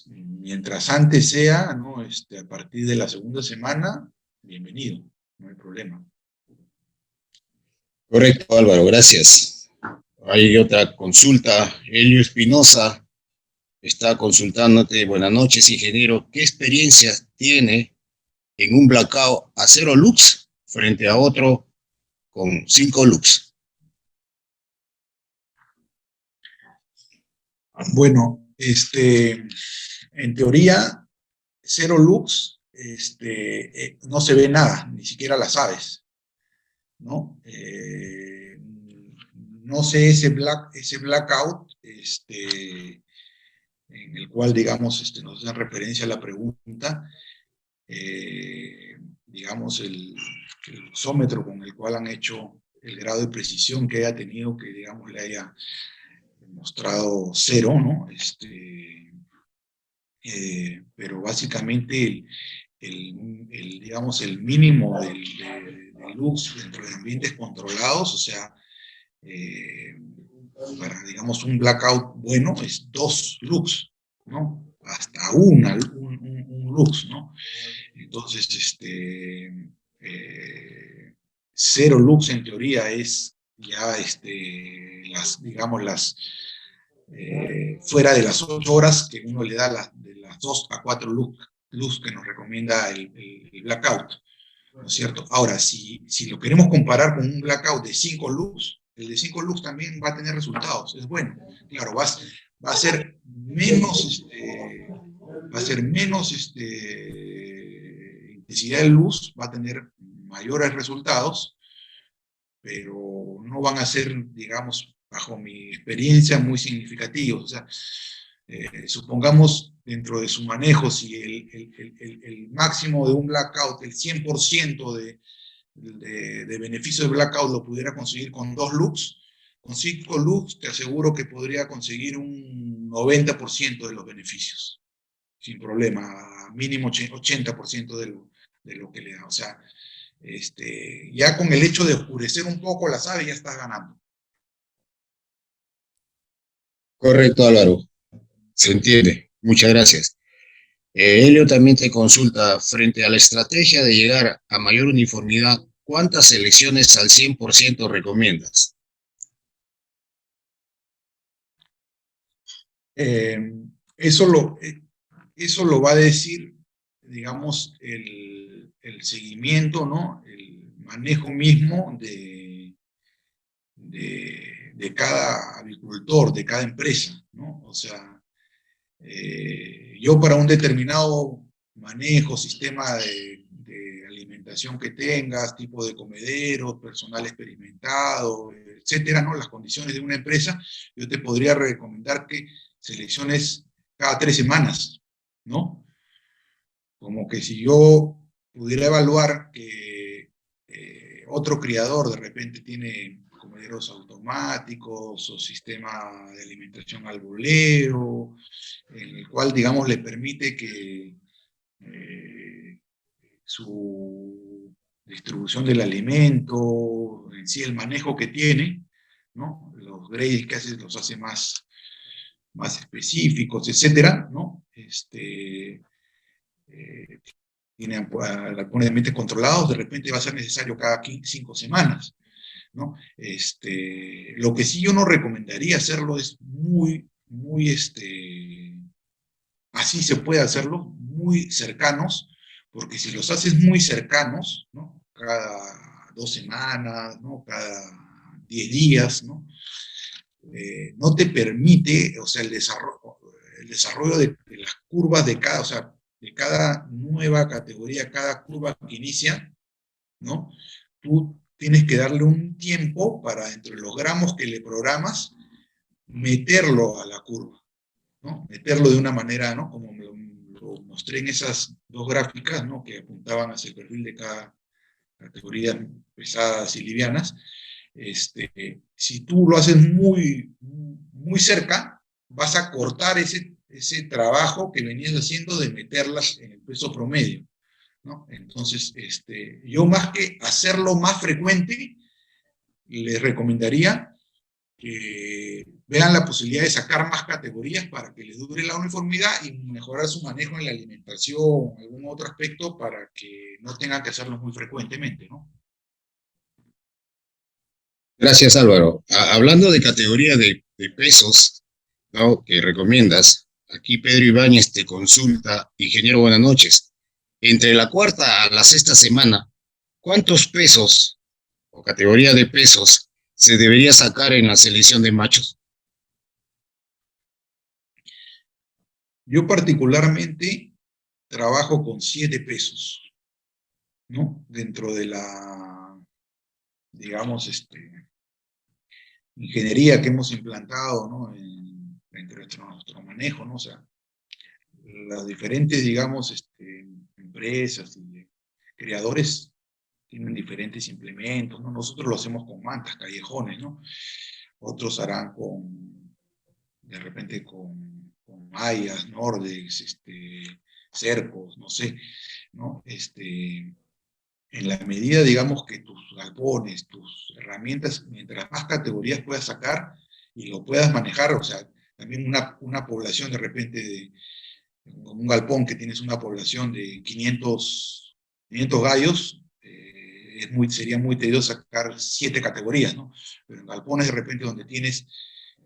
mientras antes sea, ¿no? A partir de la segunda semana, bienvenido, no hay problema. Correcto, Álvaro, gracias. Hay otra consulta. Elio Espinosa está consultándote. Buenas noches, ingeniero. ¿Qué experiencia tiene en un blackout a 0 lux frente a otro con 5 lux? Bueno, en teoría, 0 lux, no se ve nada, ni siquiera las aves, ¿no? No sé ese blackout, en el cual, digamos, nos da referencia a la pregunta, digamos, el luxómetro con el cual han hecho el grado de precisión que haya tenido, que digamos le haya mostrado 0, ¿no? Pero básicamente digamos, el mínimo del lux dentro de ambientes controlados, o sea, para, digamos, un blackout bueno es 2 lux, ¿no? Hasta un lux, ¿no? Entonces, 0 lux en teoría es ya, digamos, fuera de las 8 horas que uno le da de las 2 a 4 luz que nos recomienda el blackout, ¿no es cierto? Ahora, si lo queremos comparar con un blackout de 5 lux, el de 5 lux también va a tener resultados, es bueno. Claro, va a ser menos, intensidad de luz, va a tener mayores resultados, pero no van a ser, digamos, bajo mi experiencia, muy significativos. O sea, supongamos dentro de su manejo, si el máximo de un blackout, el 100% de beneficio de blackout lo pudiera conseguir con 2 lux, con 5 lux te aseguro que podría conseguir un 90% de los beneficios, sin problema, mínimo 80% de lo que le da. O sea, ya con el hecho de oscurecer un poco las aves ya estás ganando. Correcto, Álvaro. Se entiende. Muchas gracias. Helio también te consulta, frente a la estrategia de llegar a mayor uniformidad, ¿cuántas selecciones al 100% recomiendas? Eh, eso, eso lo va a decir, digamos, el seguimiento, ¿no? El manejo mismo de cada avicultor, de cada empresa, ¿no? O sea, yo para un determinado manejo, sistema de alimentación que tengas, tipo de comederos, personal experimentado, etcétera, ¿no? Las condiciones de una empresa, yo te podría recomendar que selecciones cada 3 semanas, ¿no? Como que si yo pudiera evaluar que otro criador de repente tiene comederos automáticos o sistema de alimentación al voleo, en el cual, digamos, le permite que su distribución del alimento, en sí el manejo que tiene, ¿no? Los grades que hace los hace más específicos, etcétera, ¿no? Tiene ambientes controlados, de repente va a ser necesario cada 5 semanas, ¿no? Lo que sí yo no recomendaría hacerlo es muy, así se puede hacerlo, muy cercanos, porque si los haces muy cercanos, ¿no? Cada 2 semanas, ¿no? Cada 10 días, ¿no? No te permite, o sea, el desarrollo de las curvas de cada, o sea, de cada nueva categoría, cada curva que inicia, ¿no? Tú tienes que darle un tiempo para, entre los gramos que le programas, meterlo a la curva, ¿no? Meterlo de una manera, ¿no? Como lo mostré en esas 2 gráficas, ¿no? Que apuntaban hacia el perfil de cada categoría, pesadas y livianas. Si tú lo haces muy cerca, vas a cortar ese trabajo que venías haciendo de meterlas en el peso promedio, ¿no? Entonces, yo más que hacerlo más frecuente, les recomendaría que vean la posibilidad de sacar más categorías para que les dure la uniformidad y mejorar su manejo en la alimentación o algún otro aspecto para que no tengan que hacerlo muy frecuentemente, ¿no? Gracias, Álvaro. Hablando de categoría de pesos, ¿no? Que recomiendas, aquí Pedro Ibáñez te consulta, ingeniero, buenas noches. Entre la cuarta a la sexta semana, ¿cuántos pesos o categoría de pesos se debería sacar en la selección de machos? Yo particularmente trabajo con 7 pesos, ¿no? Dentro de la, digamos, ingeniería que hemos implantado, ¿no? Dentro de nuestro manejo, ¿no? O sea, las diferentes, digamos, empresas y creadores tienen diferentes implementos, ¿no? Nosotros lo hacemos con mantas, callejones, ¿no? Otros harán de repente con mallas, nordex, cercos, no sé, ¿no? En la medida, digamos, que tus galpones, tus herramientas, mientras más categorías puedas sacar y lo puedas manejar, o sea, también una población de repente un galpón que tienes una población de 500 gallos, sería muy tedioso sacar 7 categorías, ¿no? Pero en galpones de repente donde tienes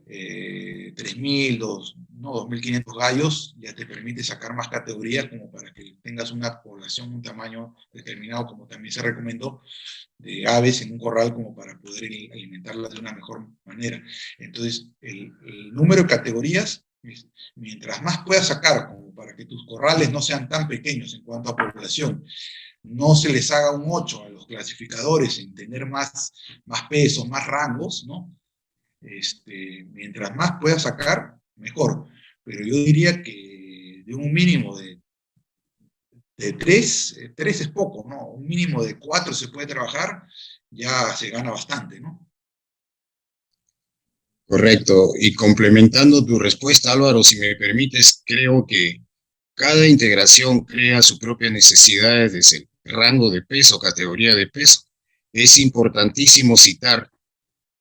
3.000, 2.500 gallos, ya te permite sacar más categorías como para que tengas una población, un tamaño determinado, como también se recomendó, de aves en un corral como para poder alimentarlas de una mejor manera. Entonces, el número de categorías, mientras más puedas sacar, como para que tus corrales no sean tan pequeños en cuanto a población, no se les haga un 8 a los clasificadores en tener más pesos, más rangos, ¿no? Mientras más puedas sacar, mejor. Pero yo diría que de un mínimo de 3 es poco, ¿no? Un mínimo de 4 se puede trabajar, ya se gana bastante, ¿no? Correcto. Y complementando tu respuesta, Álvaro, si me permites, creo que cada integración crea sus propias necesidades desde el rango de peso, categoría de peso. Es importantísimo citar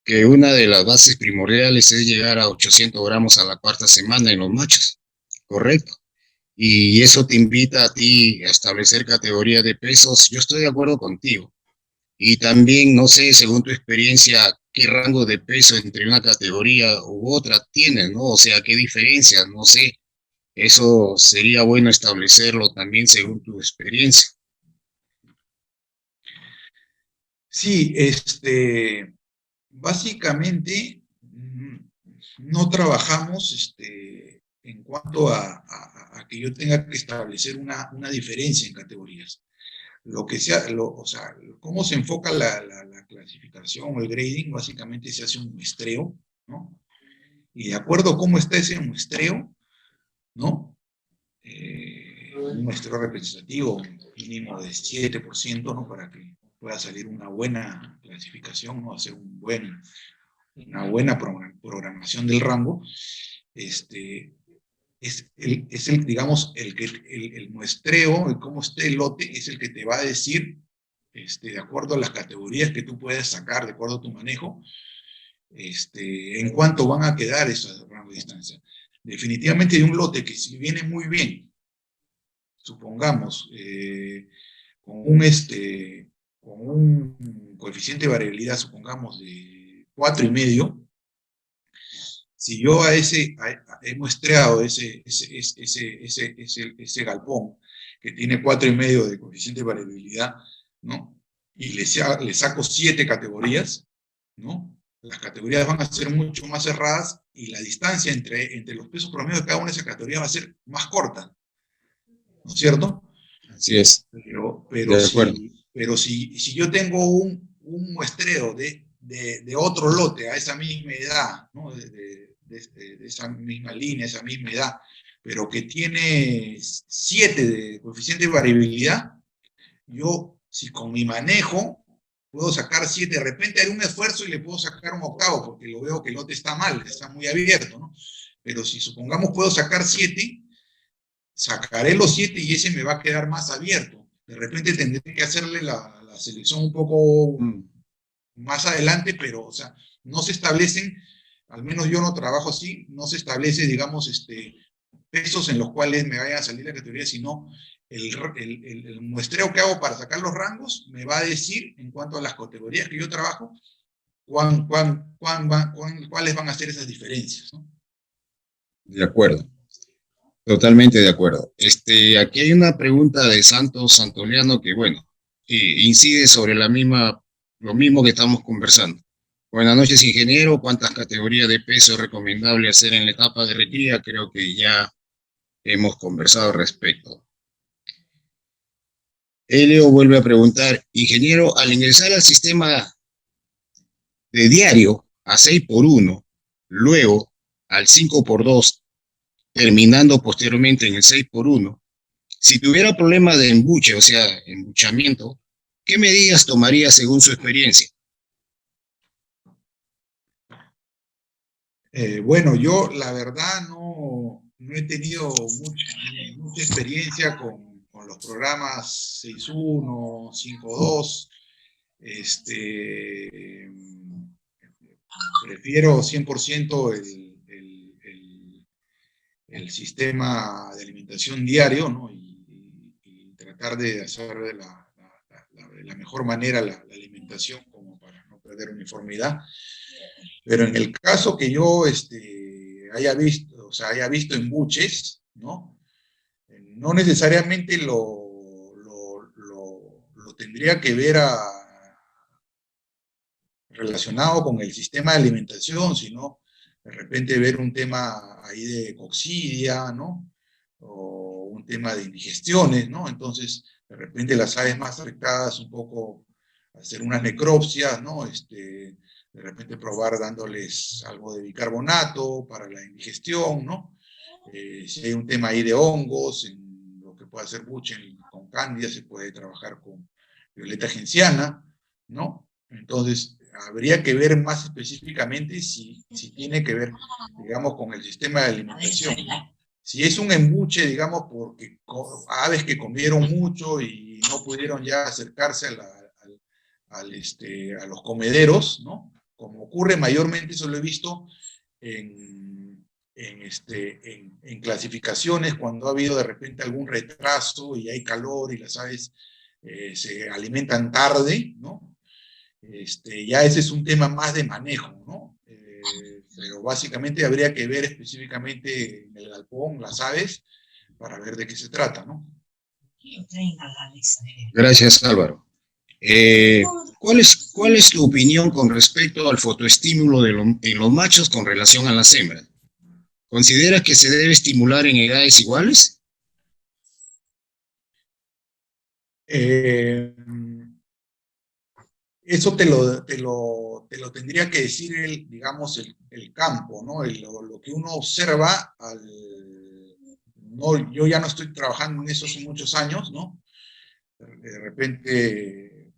que una de las bases primordiales es llegar a 800 gramos a la cuarta semana en los machos, correcto. Y eso te invita a ti a establecer categoría de pesos. Yo estoy de acuerdo contigo. Y también, no sé, según tu experiencia, qué rango de peso entre una categoría u otra tienes, ¿no? O sea, qué diferencias, no sé. Eso sería bueno establecerlo también según tu experiencia. Sí, básicamente no trabajamos en cuanto a que yo tenga que establecer una diferencia en categorías. Lo que sea, o sea, cómo se enfoca la clasificación o el grading, básicamente se hace un muestreo, ¿no? Y de acuerdo a cómo está ese muestreo, ¿no? Un muestreo representativo mínimo de 7%, ¿no? Para que pueda salir una buena clasificación, ¿no? Hacer una buena programación del rango, digamos, el muestreo, el cómo esté el lote, es el que te va a decir, de acuerdo a las categorías que tú puedes sacar, de acuerdo a tu manejo, en cuánto van a quedar esos rangos de distancia. Definitivamente de un lote que si viene muy bien, supongamos, con un coeficiente de variabilidad, supongamos, de 4,5, si yo he muestreado ese galpón que tiene 4,5 de coeficiente de variabilidad, ¿no? Y le saco 7 categorías, ¿no? Las categorías van a ser mucho más cerradas y la distancia entre los pesos promedio de cada una de esas categorías va a ser más corta, ¿no es cierto? Así es. Pero si yo tengo un muestreo de otro lote a esa misma edad, ¿no? de esa misma línea, esa misma edad, pero que tiene 7 de coeficiente de variabilidad, yo, si con mi manejo puedo sacar 7, de repente hay un esfuerzo y le puedo sacar un octavo, porque lo veo que el lote está mal, está muy abierto, ¿no? Pero si supongamos puedo sacar 7, sacaré los 7 y ese me va a quedar más abierto. De repente tendré que hacerle la selección un poco más adelante, pero, o sea, no se establecen, al menos yo no trabajo así, no se establece, digamos, pesos en los cuales me vaya a salir la categoría, sino el muestreo que hago para sacar los rangos me va a decir, en cuanto a las categorías que yo trabajo, cuáles van a ser esas diferencias, ¿no? De acuerdo. Totalmente de acuerdo. Aquí hay una pregunta de Santos Santoliano que, bueno, incide sobre lo mismo que estamos conversando. Buenas noches, ingeniero. ¿Cuántas categorías de peso es recomendable hacer en la etapa de recría? Creo que ya hemos conversado al respecto. Elio vuelve a preguntar, ingeniero, al ingresar al sistema de diario a 6x1, luego al 5x2, terminando posteriormente en el 6x1, si tuviera problema de embuche, o sea, embuchamiento, ¿qué medidas tomaría según su experiencia? Bueno, yo la verdad no he tenido mucha experiencia con los programas 6.1, 5.2. Prefiero 100% el sistema de alimentación diario, ¿no? Y tratar de hacer de la mejor manera la alimentación como para no perder uniformidad. Pero en el caso que yo haya visto embuches, ¿no? No necesariamente lo tendría que ver relacionado con el sistema de alimentación, sino de repente ver un tema ahí de coccidia, ¿no? O un tema de indigestiones, ¿no? Entonces, de repente las aves más afectadas un poco hacer unas necropsias, ¿no? De repente probar dándoles algo de bicarbonato para la indigestión, ¿no? Si hay un tema ahí de hongos, en lo que puede hacer buche con cándida, se puede trabajar con violeta genciana, ¿no? Entonces, habría que ver más específicamente si tiene que ver, digamos, con el sistema de alimentación, ¿no? Si es un embuche, digamos, porque aves que comieron mucho y no pudieron ya acercarse a los comederos, ¿no? Como ocurre mayormente, eso lo he visto en clasificaciones, cuando ha habido de repente algún retraso y hay calor y las aves se alimentan tarde, ¿no? Ya ese es un tema más de manejo, ¿no? Pero básicamente habría que ver específicamente en el galpón, las aves, para ver de qué se trata, ¿no? Gracias, Álvaro. ¿Cuál es tu opinión con respecto al fotoestímulo en los machos con relación a las hembras? ¿Consideras que se debe estimular en edades iguales? Eso te lo tendría que decir digamos, el campo, ¿no? Lo que uno observa no, yo ya no estoy trabajando en eso hace muchos años, ¿no? De repente,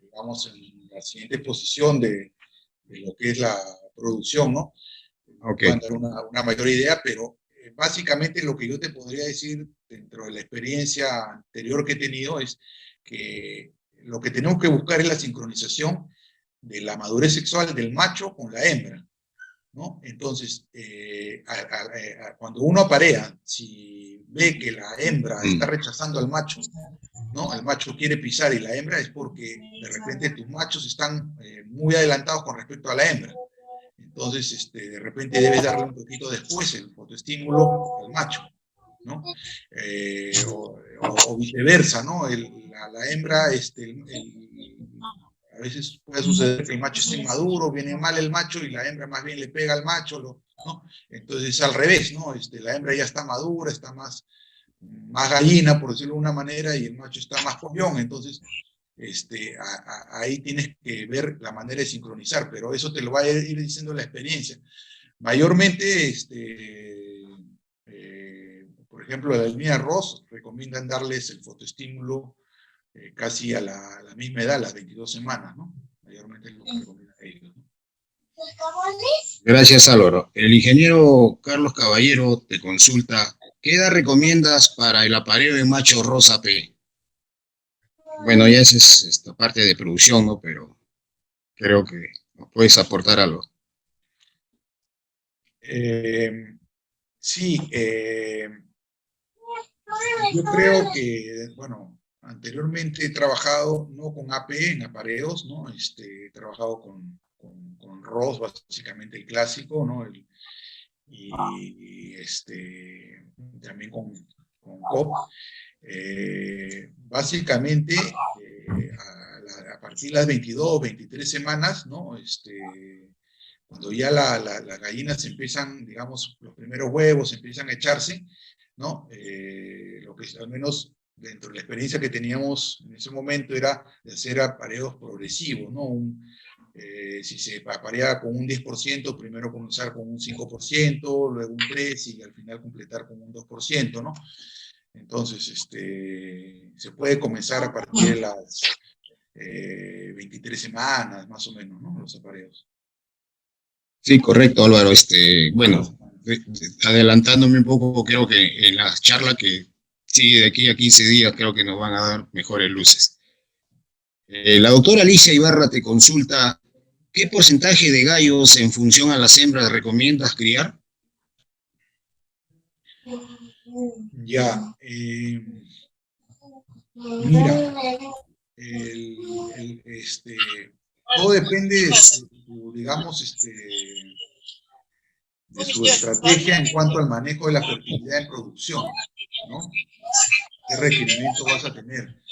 digamos, en la siguiente posición de lo que es la producción, ¿no? Okay. Puedan dar una mayor idea, pero básicamente lo que yo te podría decir dentro de la experiencia anterior que he tenido es que lo que tenemos que buscar es la sincronización de la madurez sexual del macho con la hembra, ¿no? Entonces, cuando uno aparea, si ve que la hembra está rechazando al macho, ¿no? El macho quiere pisar y la hembra, es porque de repente tus machos están muy adelantados con respecto a la hembra. Entonces, de repente debes darle un poquito después el fotoestímulo al macho, ¿no? O viceversa, ¿no? La hembra, a veces puede suceder que el macho esté inmaduro, viene mal el macho y la hembra más bien le pega al macho, ¿no? Entonces es al revés, ¿no? La hembra ya está madura, está más gallina, por decirlo de una manera, y el macho está más pollón, entonces ahí tienes que ver la manera de sincronizar, pero eso te lo va a ir diciendo la experiencia. Mayormente, por ejemplo, la línea Ross recomiendan darles el fotoestímulo casi a la misma edad, las 22 semanas, ¿no? Mayormente es lo que recomiendan ellos, ¿no? Gracias, Álvaro. El ingeniero Carlos Caballero te consulta, ¿qué edad recomiendas para el apareo de macho rosa P? Bueno, ya esa es esta parte de producción, ¿no? Pero creo que nos puedes aportar algo. Sí, yo creo que, bueno, anteriormente he trabajado no con AP en apareos, ¿no? He trabajado con ROS, básicamente el clásico, ¿no? Y también con COP. Básicamente, a partir de las 22, 23 semanas, ¿no? Cuando ya las gallinas empiezan, digamos, los primeros huevos empiezan a echarse, ¿no? Lo que al menos dentro de la experiencia que teníamos en ese momento era de hacer apareos progresivos, ¿no? Si se apareaba con un 10%, primero comenzar con un 5%, luego un 3% y al final completar con un 2%, ¿no? Entonces, se puede comenzar a partir de las 23 semanas, más o menos, ¿no? Los apareos. Sí, correcto, Álvaro. Bueno, adelantándome un poco, creo que en la charla que sigue de aquí a 15 días, creo que nos van a dar mejores luces. La doctora Alicia Ibarra te consulta, ¿qué porcentaje de gallos en función a las hembras recomiendas criar? Ya, mira, todo depende de digamos, de su estrategia en cuanto al manejo de la fertilidad en producción, ¿no? ¿Qué requerimiento vas a tener?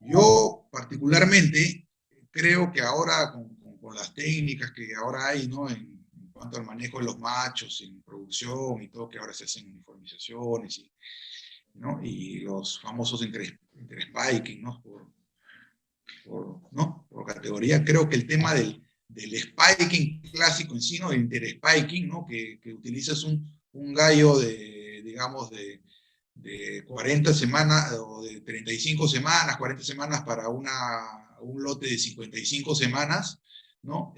Yo particularmente creo que ahora con las técnicas que ahora hay, ¿no? En cuanto al manejo de los machos en producción y todo, que ahora se hacen uniformizaciones ¿no? Y los famosos interspiking, ¿no? ¿no? Por categoría, creo que el tema del spiking clásico en sí, ¿no? El interspiking, ¿no? Que utilizas un gallo de, digamos, de 40 semanas o de 35 semanas, 40 semanas para un lote de 55 semanas, ¿no?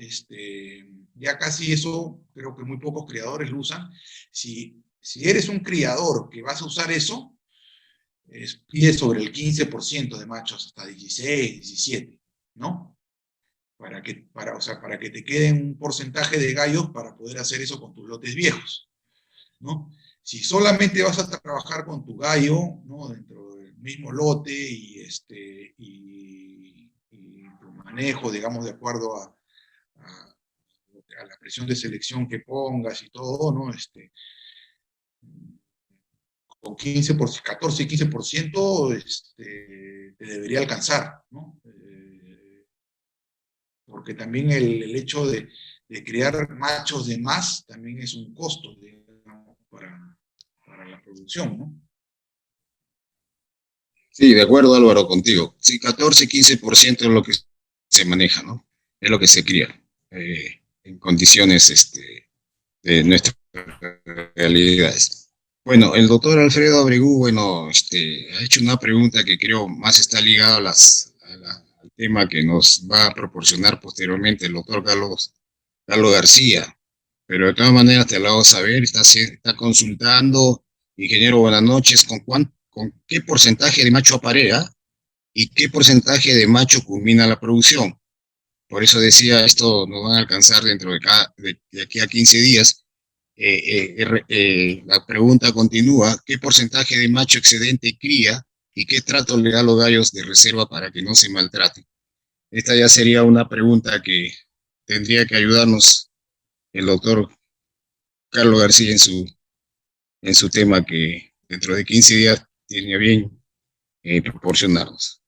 Ya casi eso, creo que muy pocos criadores lo usan. Si eres un criador que vas a usar eso, pide sobre el 15% de machos, hasta 16, 17, ¿no? O sea, para que te queden un porcentaje de gallos para poder hacer eso con tus lotes viejos, ¿no? Si solamente vas a trabajar con tu gallo, ¿no? Dentro del mismo lote y tu manejo, digamos, de acuerdo a la presión de selección que pongas y todo, ¿no? Con 14, 15% te debería alcanzar, ¿no? Porque también el hecho de crear machos de más también es un costo, digamos, para la producción, ¿no? Sí, de acuerdo, Álvaro, contigo. Sí, 14-15% es lo que se maneja, ¿no? Es lo que se cría en condiciones de nuestras realidades. Bueno, el doctor Alfredo Abregú, bueno, ha hecho una pregunta que creo más está ligada al tema que nos va a proporcionar posteriormente el doctor Carlos García. Pero de todas maneras te lo hago saber, está consultando, ingeniero, buenas noches, ¿con qué porcentaje de macho aparea y qué porcentaje de macho culmina la producción? Por eso decía, esto nos va a alcanzar dentro de aquí a 15 días. La pregunta continúa, ¿qué porcentaje de macho excedente cría y qué trato le da a los gallos de reserva para que no se maltraten? Esta ya sería una pregunta que tendría que ayudarnos el doctor Carlos García en su tema que dentro de 15 días tiene a bien proporcionarnos.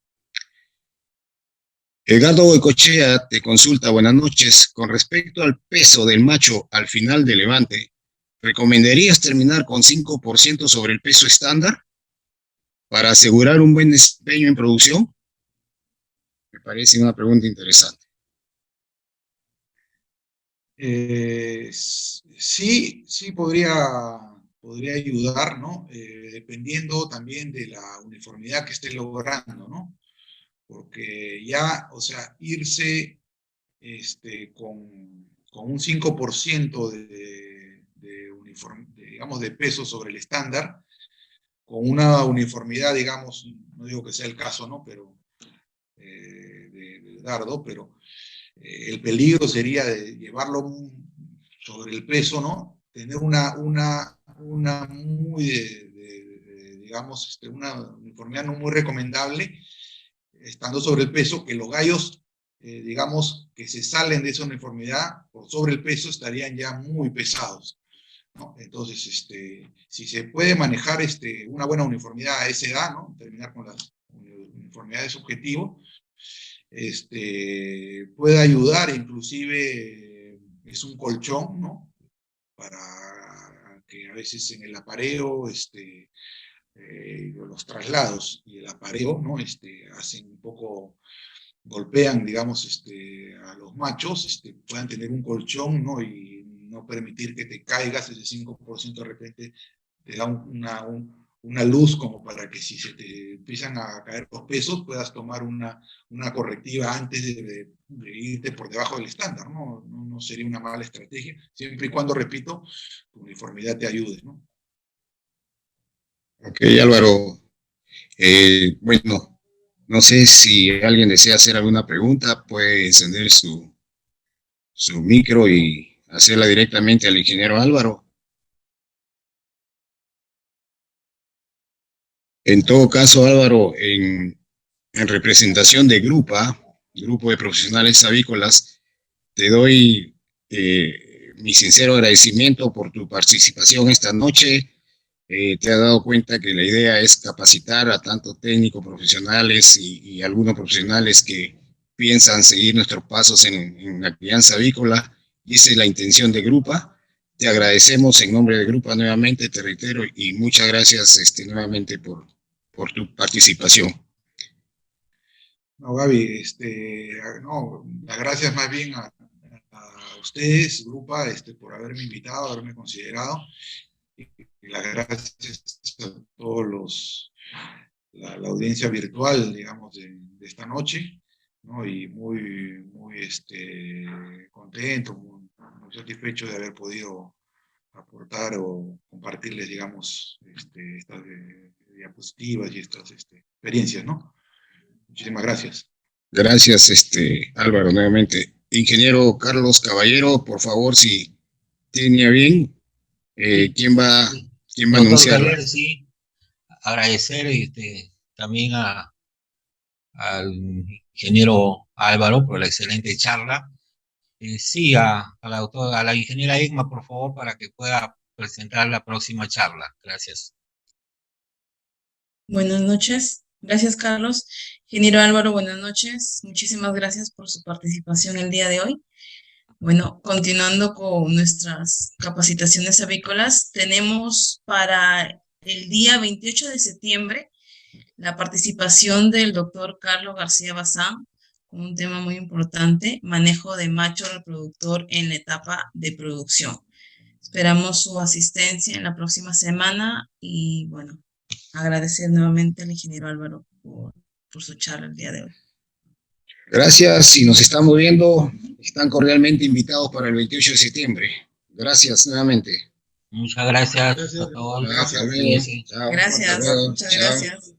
Edgardo Boicochea te consulta, buenas noches. Con respecto al peso del macho al final del levante, ¿recomendarías terminar con 5% sobre el peso estándar para asegurar un buen desempeño en producción? Me parece una pregunta interesante. Sí, sí podría ayudar, ¿no? Dependiendo también de la uniformidad que esté logrando, ¿no? Porque ya, o sea, irse con un 5% digamos, de peso sobre el estándar, con una uniformidad, digamos, no digo que sea el caso, ¿no? Pero de dardo, pero el peligro sería de llevarlo sobre el peso, ¿no? Tener una muy, digamos, una uniformidad no muy recomendable, estando sobre el peso, que los gallos, digamos, que se salen de esa uniformidad por sobre el peso estarían ya muy pesados, ¿no? Entonces, si se puede manejar una buena uniformidad a esa edad, ¿no? Terminar con las uniformidades objetivo, puede ayudar, inclusive es un colchón, ¿no? Para que a veces en el apareo, los traslados y el apareo, ¿no? Hacen un poco, golpean, digamos, a los machos, puedan tener un colchón, ¿no? Y no permitir que te caigas ese 5% de repente te da una luz como para que si se te empiezan a caer los pesos puedas tomar una correctiva antes de irte por debajo del estándar, ¿no? No sería una mala estrategia, siempre y cuando, repito, tu uniformidad te ayude, ¿no? Ok, Álvaro. Bueno, no sé si alguien desea hacer alguna pregunta, puede encender su micro y hacerla directamente al ingeniero Álvaro. En todo caso, Álvaro, en representación de Grupo de Profesionales Avícolas, te doy mi sincero agradecimiento por tu participación esta noche. Te has dado cuenta que la idea es capacitar a tanto técnicos profesionales y algunos profesionales que piensan seguir nuestros pasos en la crianza avícola, y esa es la intención de Grupa. Te agradecemos en nombre de Grupa nuevamente, te reitero, y muchas gracias nuevamente por tu participación. No, Gaby, no, las gracias más bien a ustedes, Grupa, por haberme invitado, haberme considerado. Y las gracias a todos la audiencia virtual, digamos, de esta noche, ¿no? Y muy contento, muy satisfecho de haber podido aportar o compartirles, digamos, estas diapositivas y estas experiencias, ¿no? Muchísimas gracias. Gracias, Álvaro, nuevamente. Ingeniero Carlos Caballero, por favor, si tiene bien, Sí, ¿quién va a doctor anunciarla? Javier, sí, agradecer también al ingeniero Álvaro por la excelente charla. Sí, a la ingeniera Egma, por favor, para que pueda presentar la próxima charla. Gracias. Buenas noches. Gracias, Carlos. Ingeniero Álvaro, buenas noches. Muchísimas gracias por su participación el día de hoy. Bueno, continuando con nuestras capacitaciones avícolas, tenemos para el día 28 de septiembre la participación del doctor Carlos García Bazán con un tema muy importante, manejo de macho reproductor en la etapa de producción. Esperamos su asistencia en la próxima semana y bueno, agradecer nuevamente al ingeniero Álvaro por su charla el día de hoy. Gracias, y nos estamos viendo. Están cordialmente invitados para el 28 de septiembre. Gracias nuevamente. Muchas gracias Gracias. a todos. Hasta luego. Cuídense. Chao. Hasta Gracias, luego. muchas Chao. gracias.